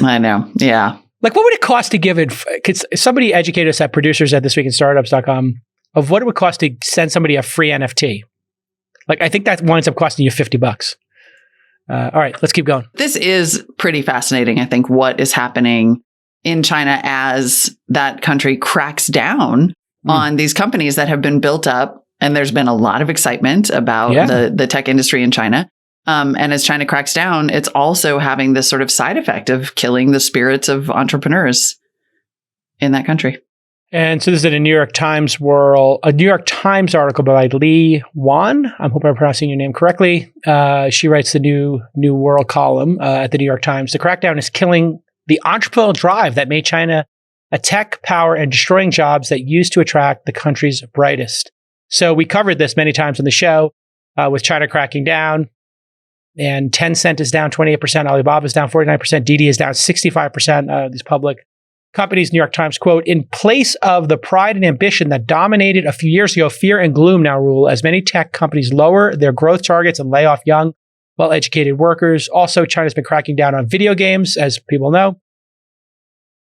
I know. Yeah. Like, what would it cost to give it? Could somebody educate us at producers at thisweekinstartups.com of what it would cost to send somebody a free NFT? Like, I think that winds up costing you $50. All right, let's keep going. This is pretty fascinating, I think, what is happening in China as that country cracks down on these companies that have been built up. And there's been a lot of excitement about the tech industry in China. And as China cracks down, it's also having this sort of side effect of killing the spirits of entrepreneurs in that country. And so this is a New York Times article by Li Wan. I hope I'm pronouncing your name correctly. She writes the New World column at the New York Times. The crackdown is killing the entrepreneurial drive that made China a tech power and destroying jobs that used to attract the country's brightest. So we covered this many times on the show with China cracking down. And Tencent is down 28%, Alibaba is down 49%, Didi is down 65%. These public companies, New York Times, quote, in place of the pride and ambition that dominated a few years ago, fear and gloom now rule as many tech companies lower their growth targets and lay off young, well-educated workers. Also, China's been cracking down on video games, as people know.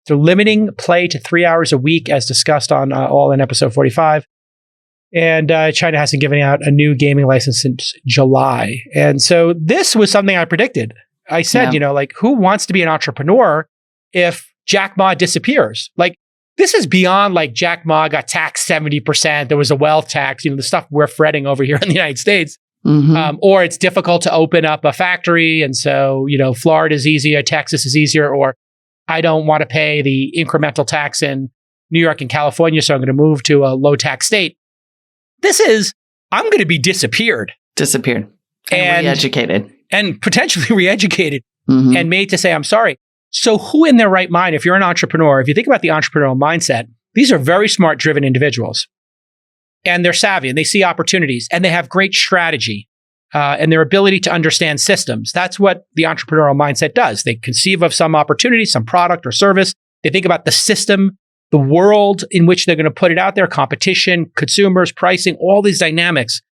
They're limiting play to 3 hours a week, as discussed on All in episode 45. And China hasn't given out a new gaming license since July. And so this was something I predicted. I said, who wants to be an entrepreneur if Jack Ma disappears? Like, this is beyond like Jack Ma got taxed 70%. There was a wealth tax, the stuff we're fretting over here in the United States. Mm-hmm. Or it's difficult to open up a factory. And so, Florida is easier, Texas is easier, or I don't want to pay the incremental tax in New York and California, so I'm going to move to a low tax state. This is, I'm going to be disappeared. And re-educated. And potentially re-educated and made to say, I'm sorry. So who in their right mind, if you're an entrepreneur, if you think about the entrepreneurial mindset, these are very smart, driven individuals. And they're savvy and they see opportunities and they have great strategy and their ability to understand systems. That's what the entrepreneurial mindset does. They conceive of some opportunity, some product or service. They think about the system, the world in which they're going to put it out there, competition, consumers, pricing, all these dynamics.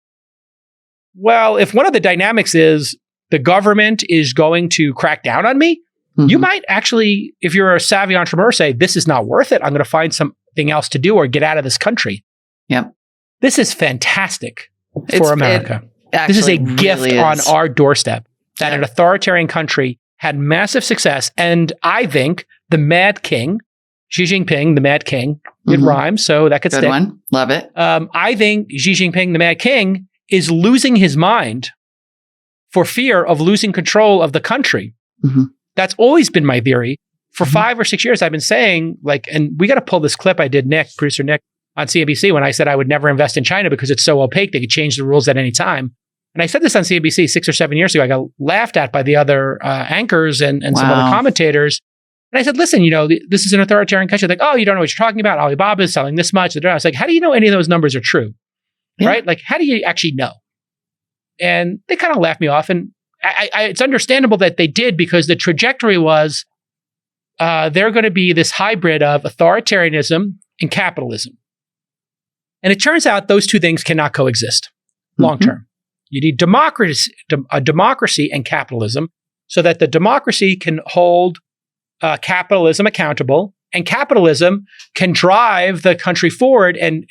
Well, if one of the dynamics is the government is going to crack down on me, you might actually, if you're a savvy entrepreneur, say, this is not worth it. I'm going to find something else to do or get out of this country. Yep. This is fantastic for America. This is a gift on our doorstep that an authoritarian country had massive success. And I think the Mad King, Xi Jinping, the Mad King, it rhymes, so that could stick. Good one. Love it. I think Xi Jinping, the Mad King, is losing his mind for fear of losing control of the country. That's always been my theory. For 5 or 6 years, I've been saying, and we got to pull this clip I did, producer Nick, on CNBC when I said I would never invest in China because it's so opaque, they could change the rules at any time. And I said this on CNBC 6 or 7 years ago. I got laughed at by the other anchors and some other commentators. And I said, listen, this is an authoritarian country. Like, oh, you don't know what you're talking about. Alibaba is selling this much. I was like, how do you know any of those numbers are true? Yeah. Right? Like, how do you actually know? And they kind of laughed me off. And it's understandable that they did because the trajectory was they're going to be this hybrid of authoritarianism and capitalism. And it turns out those two things cannot coexist long term. You need democracy and capitalism so that the democracy can hold capitalism accountable, and capitalism can drive the country forward and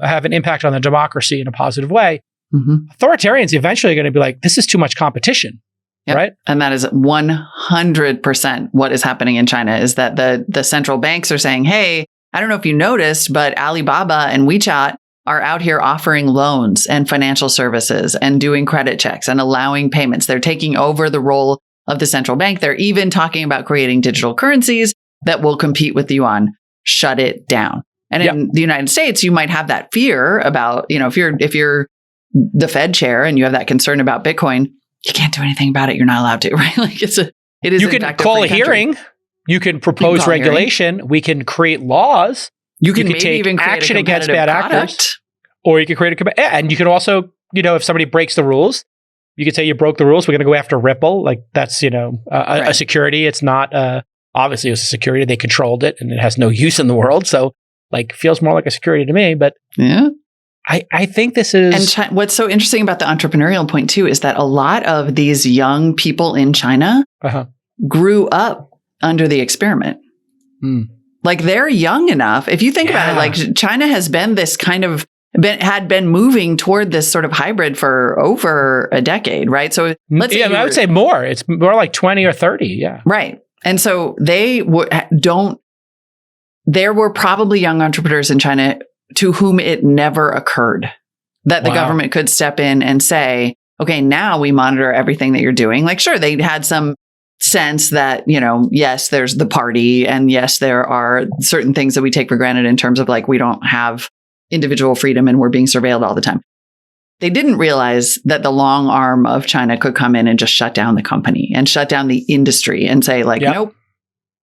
have an impact on the democracy in a positive way. Authoritarians eventually are going to be like, this is too much competition, right? And that is 100% what is happening in China is that the central banks are saying, hey, I don't know if you noticed, but Alibaba and WeChat are out here offering loans and financial services and doing credit checks and allowing payments. They're taking over the role of the central bank. They're even talking about creating digital currencies that will compete with the yuan. Shut it down. And in the United States, you might have that fear about, if you're the Fed chair and you have that concern about Bitcoin, you can't do anything about it. You're not allowed to, right? Like it is. You can call a hearing. You can propose regulation. We can create laws. You can maybe take even create action a against bad product. actors. Or you could create and you can also, if somebody breaks the rules, you could say you broke the rules. We're going to go after Ripple. Like that's, a security. It's not, obviously it was a security. They controlled it and it has no use in the world. So like feels more like a security to me, but yeah. I think this is... And what's so interesting about the entrepreneurial point too, is that a lot of these young people in China grew up under the experiment. Like they're young enough. If you think about it, like China has been this kind of had been moving toward this sort of hybrid for over a decade, right? So let's say I would say more. It's more like 20 or 30. Yeah. Right. And so there were probably young entrepreneurs in China to whom it never occurred that the government could step in and say, okay, now we monitor everything that you're doing. Like, sure, they had some sense that, yes, there's the party and yes, there are certain things that we take for granted in terms of like, we don't have individual freedom and we're being surveilled all the time. They didn't realize that the long arm of China could come in and just shut down the company and shut down the industry and say like, nope,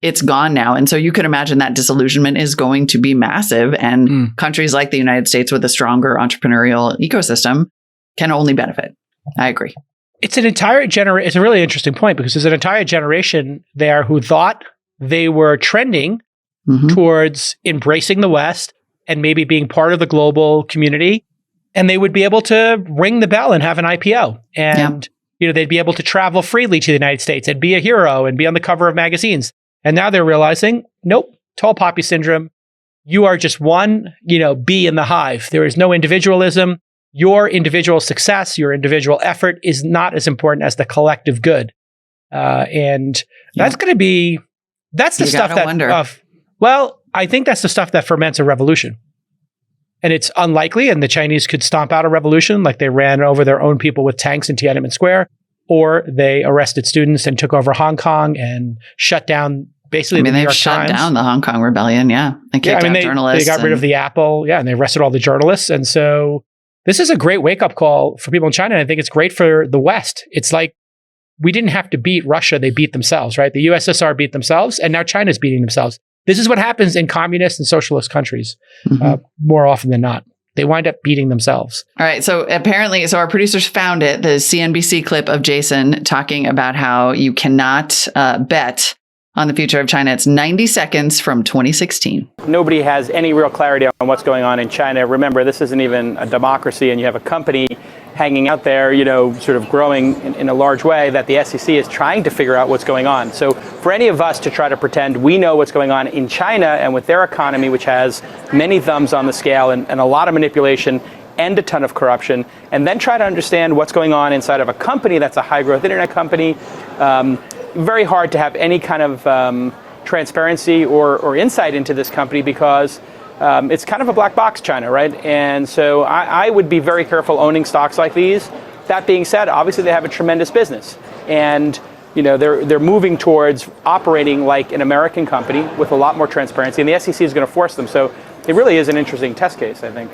it's gone now. And so you can imagine that disillusionment is going to be massive. And countries like the United States with a stronger entrepreneurial ecosystem can only benefit. I agree. It's an entire generation. It's a really interesting point because there's an entire generation there who thought they were trending towards embracing the West and maybe being part of the global community. And they would be able to ring the bell and have an IPO. And, they'd be able to travel freely to the United States and be a hero and be on the cover of magazines. And now they're realizing, nope, tall poppy syndrome. You are just one, bee in the hive. There is no individualism. Your individual success, your individual effort is not as important as the collective good. And that's going to be, that's the stuff that, I think that's the stuff that ferments a revolution. And it's unlikely, and the Chinese could stomp out a revolution like they ran over their own people with tanks in Tiananmen Square, or they arrested students and took over Hong Kong and shut down basically the New York Times. Shut down the Hong Kong rebellion, and kicked out journalists. They got rid of the Apple, and they arrested all the journalists. And so this is a great wake-up call for people in China, and I think it's great for the West. It's like we didn't have to beat Russia, they beat themselves, right? The USSR beat themselves, and now China's beating themselves. This is what happens in communist and socialist countries more often than not. They wind up beating themselves. All right. So apparently, our producers found it, the CNBC clip of Jason talking about how you cannot bet on the future of China. It's 90 seconds from 2016. Nobody has any real clarity on what's going on in China. Remember, this isn't even a democracy, and you have a company hanging out there, sort of growing in a large way that the SEC is trying to figure out what's going on. So for any of us to try to pretend we know what's going on in China and with their economy, which has many thumbs on the scale and a lot of manipulation and a ton of corruption, and then try to understand what's going on inside of a company that's a high-growth internet company, very hard to have any kind of transparency or insight into this company because it's kind of a black box, China, right? And so I would be very careful owning stocks like these. That being said, obviously they have a tremendous business. And they're moving towards operating like an American company with a lot more transparency. And the SEC is going to force them. So it really is an interesting test case, I think.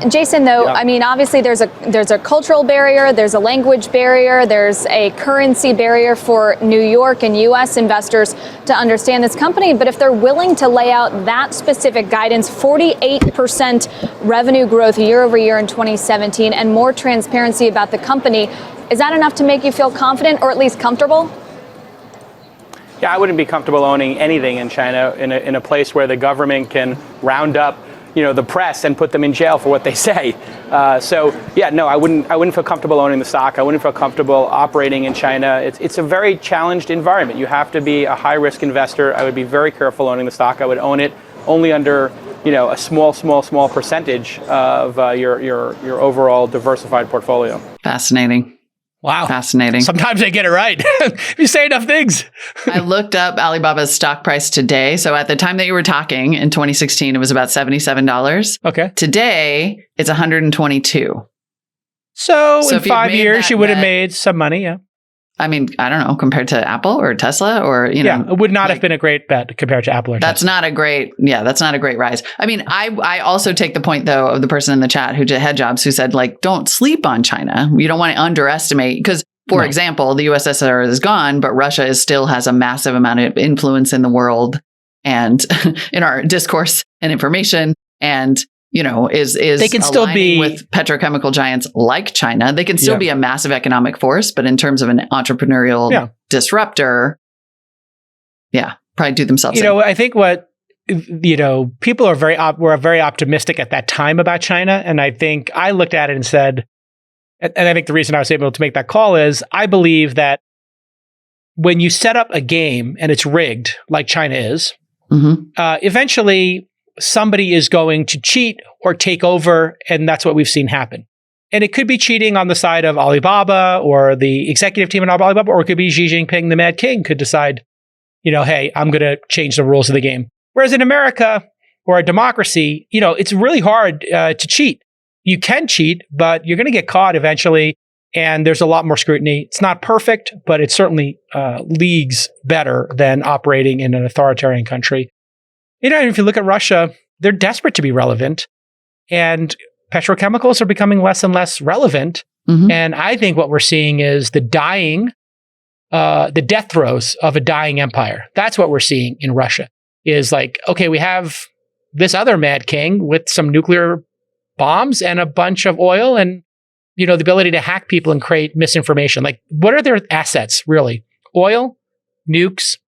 Jason, though, I mean, obviously there's a cultural barrier, there's a language barrier, there's a currency barrier for New York and U.S. investors to understand this company. But if they're willing to lay out that specific guidance, 48% revenue growth year over year in 2017 and more transparency about the company, is that enough to make you feel confident or at least comfortable? Yeah, I wouldn't be comfortable owning anything in China in a place where the government can round up the press and put them in jail for what they say. I wouldn't feel comfortable owning the stock. I wouldn't feel comfortable operating in China. It's a very challenged environment. You have to be a high risk investor. I would be very careful owning the stock. I would own it only under a small percentage of your overall diversified portfolio. Fascinating. Wow. Fascinating. Sometimes I get it right. You say enough things. I looked up Alibaba's stock price today. So at the time that you were talking in 2016, it was about $77. Okay. Today, it's $122. So in 5 years, you would have made some money, yeah. I mean, I don't know, compared to Apple or Tesla or, Yeah, it would not have been a great bet compared to Apple or Tesla. That's not a great rise. I mean, I also take the point, though, of the person in the chat who did Head Jobs who said, like, don't sleep on China. You don't want to underestimate, because, for example, the USSR is gone, but Russia still has a massive amount of influence in the world and in our discourse and information. And is they can still be with petrochemical giants like China. They can still Yeah. be a massive economic force, but in terms of an entrepreneurial disruptor, probably do themselves in. I think what people are were very optimistic at that time about China, and I think I looked at it and said, and I think the reason I was able to make that call is I believe that when you set up a game and it's rigged, like China is, eventually somebody is going to cheat or take over, and that's what we've seen happen. And it could be cheating on the side of Alibaba or the executive team at Alibaba, or it could be Xi Jinping, the Mad King, could decide, hey, I'm going to change the rules of the game. Whereas in America or a democracy, it's really hard to cheat. You can cheat, but you're going to get caught eventually, and there's a lot more scrutiny. It's not perfect, but it's certainly leagues better than operating in an authoritarian country. If you look at Russia, they're desperate to be relevant, and petrochemicals are becoming less and less relevant. And I think what we're seeing is the death throes of a dying empire. That's what we're seeing in Russia. Is like, okay, we have this other Mad King with some nuclear bombs and a bunch of oil and, the ability to hack people and create misinformation. Like, what are their assets, really? Oil, nukes,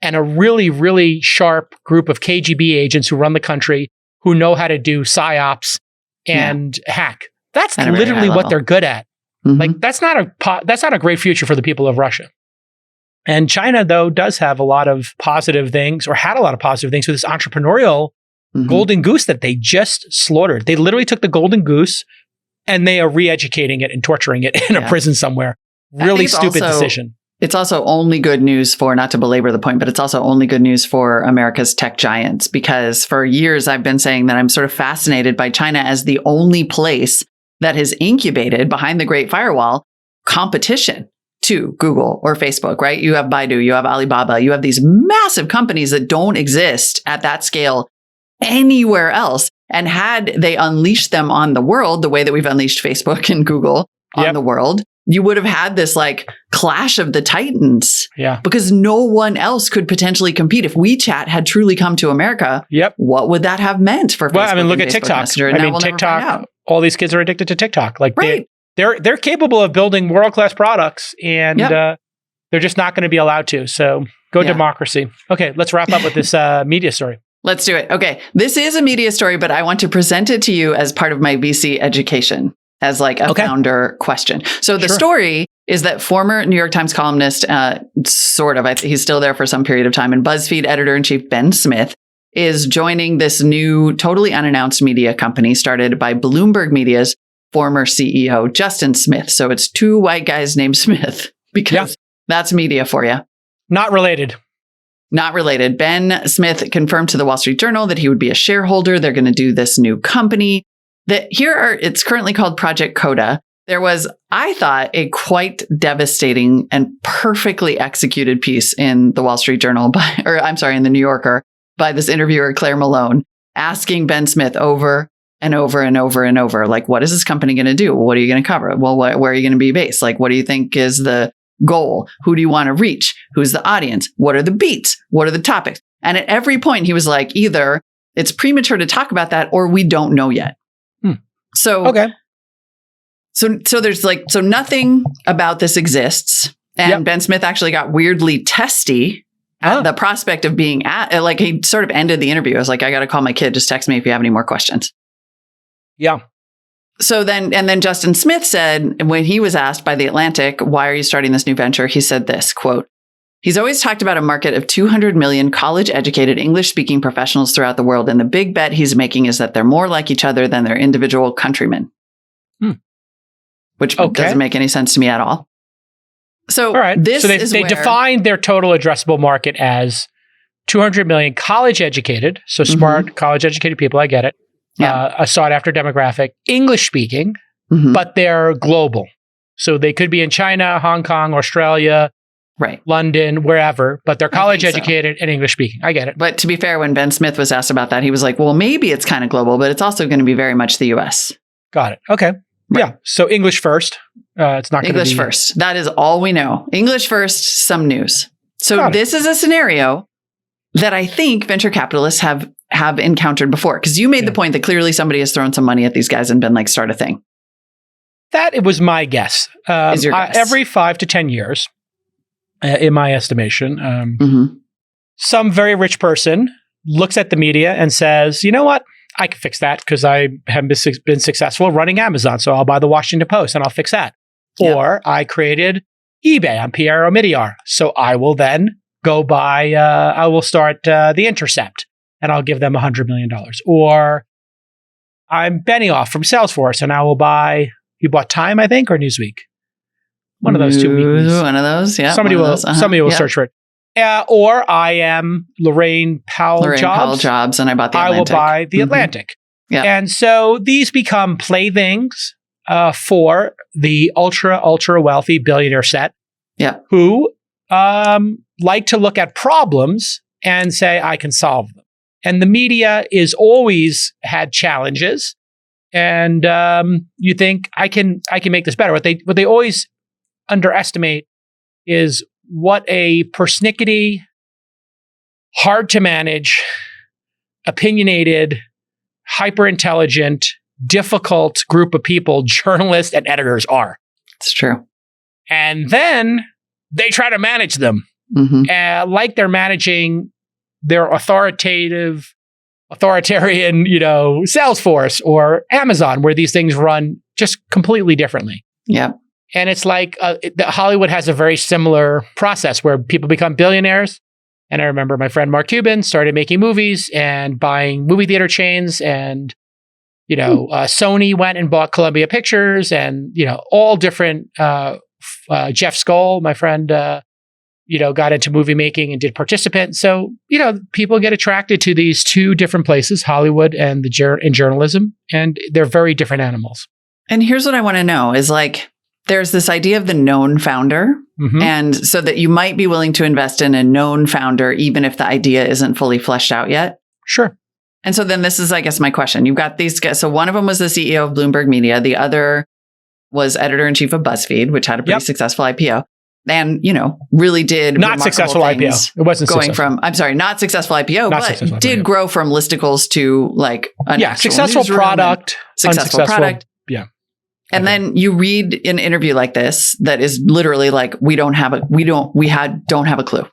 and a really, really sharp group of KGB agents who run the country, who know how to do psyops and hack. That's literally what they're good at. Like, that's not a great future for the people of Russia. And China, though, does have a lot of positive things, or had a lot of positive things with this entrepreneurial golden goose that they just slaughtered. They literally took the golden goose and they are re-educating it and torturing it in a prison somewhere. Really stupid decision. It's also only good news for, not to belabor the point, but it's also only good news for America's tech giants, because for years I've been saying that I'm sort of fascinated by China as the only place that has incubated behind the Great Firewall competition to Google or Facebook, right? You have Baidu, you have Alibaba, you have these massive companies that don't exist at that scale anywhere else. And had they unleashed them on the world the way that we've unleashed Facebook and Google on the world, you would have had this like clash of the titans. Because no one else could potentially compete. If WeChat had truly come to America, what would that have meant for Facebook? Well, I mean, look and at Facebook TikTok. Messenger? TikTok, all these kids are addicted to TikTok. Like they're capable of building world-class products, and they're just not going to be allowed to. So go democracy. Okay, let's wrap up with this media story. Let's do it. Okay. This is a media story, but I want to present it to you as part of my VC education, as like a founder question. So the story is that former New York Times columnist, he's still there for some period of time, and BuzzFeed editor-in-chief Ben Smith is joining this new, totally unannounced media company started by Bloomberg Media's former CEO, Justin Smith. So it's two white guys named Smith, because that's media for you. Not related. Not related. Ben Smith confirmed to the Wall Street Journal that he would be a shareholder. They're going to do this new company. It's currently called Project Coda. There was, I thought, a quite devastating and perfectly executed piece in the Wall Street Journal in the New Yorker by this interviewer, Claire Malone, asking Ben Smith over and over and over and over, like, what is this company going to do? What are you going to cover? Well, where are you going to be based? Like, what do you think is the goal? Who do you want to reach? Who's the audience? What are the beats? What are the topics? And at every point, he was like, either it's premature to talk about that, or we don't know yet. So there's nothing about this exists. And Ben Smith actually got weirdly testy at the prospect of being he sort of ended the interview. I was like, I got to call my kid. Just text me if you have any more questions. So then Justin Smith said, when he was asked by The Atlantic, why are you starting this new venture? He said this, quote, he's always talked about a market of 200 million college-educated English-speaking professionals throughout the world. And the big bet he's making is that they're more like each other than their individual countrymen. Which doesn't make any sense to me at all. So they defined their total addressable market as 200 million college-educated, so smart college-educated people, I get it. A sought-after demographic, English-speaking, but they're global. So they could be in China, Hong Kong, Australia, London, wherever, but they're college-educated and English-speaking. I get it. But to be fair, when Ben Smith was asked about that, he was like, well, maybe it's kind of global, but it's also going to be very much the U.S. Got it. Okay. Right. Yeah. So English first. It's not going to be... English first. That is all we know. English first, some news. So this is a scenario that I think venture capitalists have have encountered before? Because you made the point that clearly somebody has thrown some money at these guys and been like, start a thing. That it was my guess. Is your guess. Every 5 to 10 years, in my estimation, some very rich person looks at the media and says, you know what? I can fix that because I have been successful running Amazon. So I'll buy the Washington Post and I'll fix that. Yep. Or I created eBay. I'm Piero Midyar. So I will then go buy, I will start The Intercept and I'll give them $100 million. Or I'm Benioff from Salesforce and I will buy, you bought Time, I think, or Newsweek? One of those two weeklies. One of those, yeah. Somebody will search for it. Or I am Lorraine Powell Jobs, and I bought The Atlantic. I will buy The Atlantic. Yeah. And so these become playthings for the ultra wealthy billionaire set who like to look at problems and say, I can solve them. And the media is always had challenges. And you think, I can make this better. What they always underestimate is what a persnickety, hard to manage, opinionated, hyper intelligent, difficult group of people journalists and editors are. It's true. And then they try to manage them like they're managing their authoritarian, Salesforce or Amazon, where these things run just completely differently. Yeah. And it's like Hollywood has a very similar process where people become billionaires. And I remember my friend Mark Cuban started making movies and buying movie theater chains. And, Sony went and bought Columbia Pictures and, all different, Jeff Skoll, my friend, got into movie making and did Participant. So, people get attracted to these two different places, Hollywood and and journalism, and they're very different animals. And here's what I want to know is like, there's this idea of the known founder. And so that you might be willing to invest in a known founder, even if the idea isn't fully fleshed out yet. Sure. And so then this is, I guess, my question. You've got these guys. So one of them was the CEO of Bloomberg Media. The other was editor-in-chief of BuzzFeed, which had a pretty successful IPO. And, really did not successful IPO. It wasn't going successful. from, I'm sorry, not successful IPO, not but successful did IPO. grow from listicles to like an actual successful product, successful product. Yeah. And then you read an interview like this that is literally like, we don't have a clue.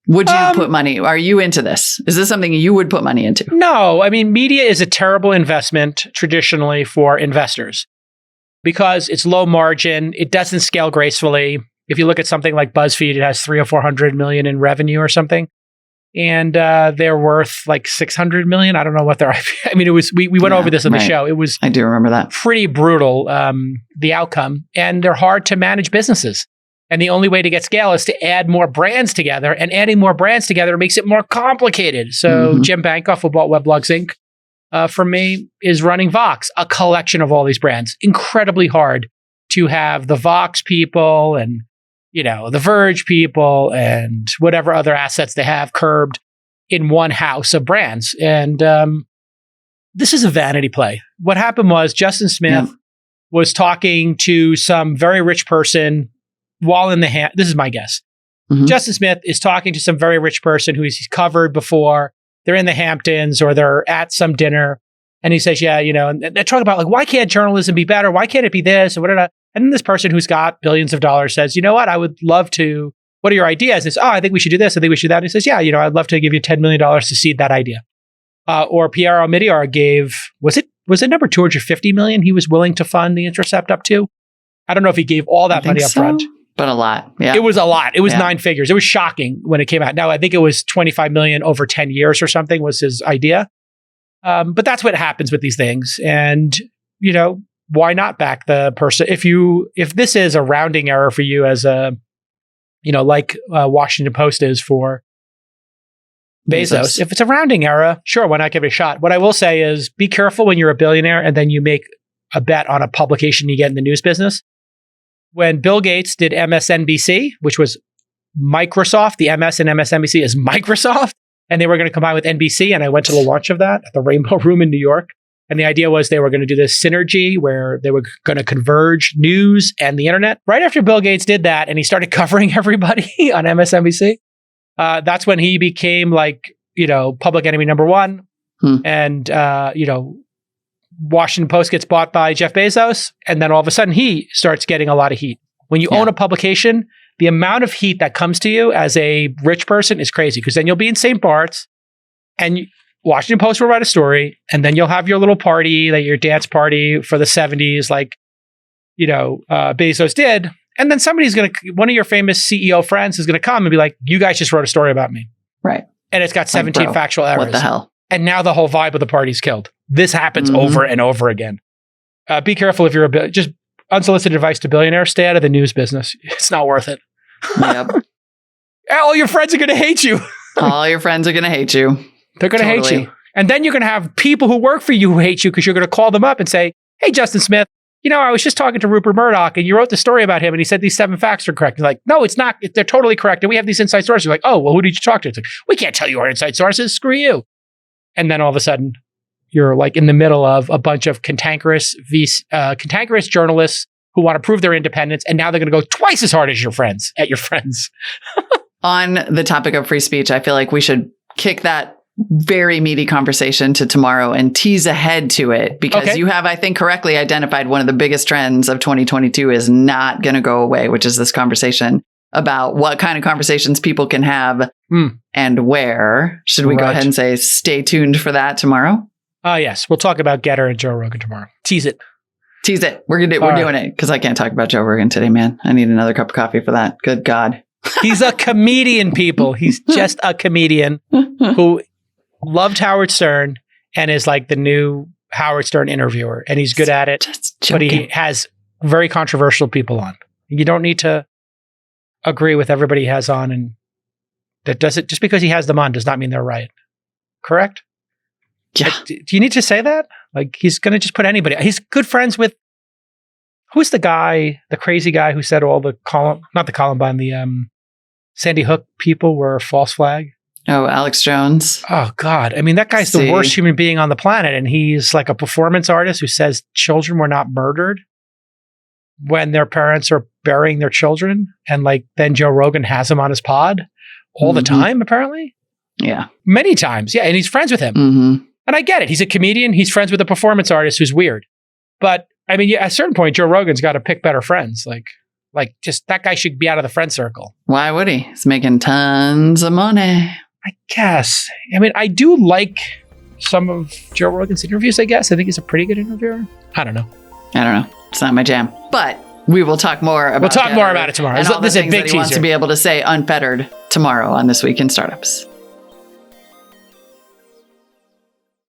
Would you put money? Are you into this? Is this something you would put money into? No. I mean, media is a terrible investment traditionally for investors because it's low margin. It doesn't scale gracefully. If you look at something like BuzzFeed, it has 300 or 400 million in revenue or something. And they're worth like 600 million. I don't know what they're. I mean, it was. We went over this on the show. It was. I do remember that. Pretty brutal. The outcome, and they're hard to manage businesses. And the only way to get scale is to add more brands together. And adding more brands together makes it more complicated. So Jim Bankoff, who bought Weblogs Inc., for me, is running Vox, a collection of all these brands. Incredibly hard to have the Vox people and the Verge people and whatever other assets they have curbed in one house of brands. And this is a vanity play. What happened was Justin Smith was talking to some very rich person while in the this is my guess. Justin Smith is talking to some very rich person who he's covered before. They're in the Hamptons or they're at some dinner. And he says, and they're talking about like, why can't journalism be better? Why can't it be this? Or whatever. And then this person who's got billions of dollars says, you know what? I would love to, what are your ideas? And he says, I think we should do this. I think we should do that. And he says, I'd love to give you $10 million to seed that idea. Or Piero Midyar gave, was it number 250 million he was willing to fund The Intercept up to? I don't know if he gave all that money up front. But a lot. Yeah. It was a lot. It was 9 figures. It was shocking when it came out. Now, I think it was 25 million over 10 years or something was his idea. But that's what happens with these things. And, why not back the person? If this is a rounding error for you as a, like Washington Post is for Bezos, if it's a rounding error, sure, why not give it a shot? What I will say is be careful when you're a billionaire and then you make a bet on a publication you get in the news business. When Bill Gates did MSNBC, which was Microsoft, the MS in MSNBC is Microsoft, and they were going to combine with NBC, and I went to the launch of that at the Rainbow Room in New York. And the idea was they were going to do this synergy where they were going to converge news and the internet. Right after Bill Gates did that and he started covering everybody on MSNBC, that's when he became like public enemy number one. And, Washington Post gets bought by Jeff Bezos. And then all of a sudden he starts getting a lot of heat. When you own a publication, the amount of heat that comes to you as a rich person is crazy, because then you'll be in St. Bart's and Washington Post will write a story, and then you'll have your little party, like your dance party for the 70s, like, Bezos did. And then one of your famous CEO friends is going to come and be like, you guys just wrote a story about me. Right. And it's got 17 factual errors. What the hell? And now the whole vibe of the party's killed. This happens over and over again. Be careful if you're just unsolicited advice to billionaires, stay out of the news business. It's not worth it. Yep. All your friends are going to hate you. All your friends are going to hate you. They're going to hate you. And then you're going to have people who work for you who hate you because you're going to call them up and say, hey, Justin Smith, I was just talking to Rupert Murdoch and you wrote the story about him and he said these 7 facts are correct. You're like, no, it's not. They're totally correct. And we have these inside sources. You're like, oh, well, who did you talk to? It's like, we can't tell you our inside sources. Screw you. And then all of a sudden, you're like in the middle of a bunch of cantankerous journalists who want to prove their independence. And now they're going to go twice as hard as your friends. On the topic of free speech, I feel like we should kick that very meaty conversation to tomorrow and tease ahead to it, because you have, I think, correctly identified one of the biggest trends of 2022 is not going to go away, which is this conversation about what kind of conversations people can have and where. Should we go ahead and say stay tuned for that tomorrow? Yes. We'll talk about Getter and Joe Rogan tomorrow. Tease it. We're doing it because I can't talk about Joe Rogan today, man. I need another cup of coffee for that. Good God. He's a comedian, people. He's just a comedian who loved Howard Stern and is like the new Howard Stern interviewer. And he's good at it, but he has very controversial people on. You don't need to agree with everybody he has on, and that doesn't, just because he has them on does not mean they're right. Correct? Yeah. Like, do you need to say that? Like, he's going to just put anybody. He's good friends with, who's the guy, the crazy guy who said all the not the Columbine, the Sandy Hook people were a false flag? Oh, Alex Jones. Oh, God. I mean, that guy's the worst human being on the planet. And he's like a performance artist who says children were not murdered when their parents are burying their children. And like, then Joe Rogan has him on his pod all the time, apparently. Yeah. Many times. Yeah. And he's friends with him. And I get it. He's a comedian. He's friends with a performance artist who's weird. But I mean, at a certain point, Joe Rogan's got to pick better friends. Like just that guy should be out of the friend circle. Why would he? He's making tons of money. I guess. I mean, I do like some of Joe Rogan's interviews, I guess. I think he's a pretty good interviewer. I don't know. It's not my jam. But we will talk more about it. We'll talk more about it tomorrow. And all the this is a things big that he wants to be able to say unfettered tomorrow on This Week in Startups.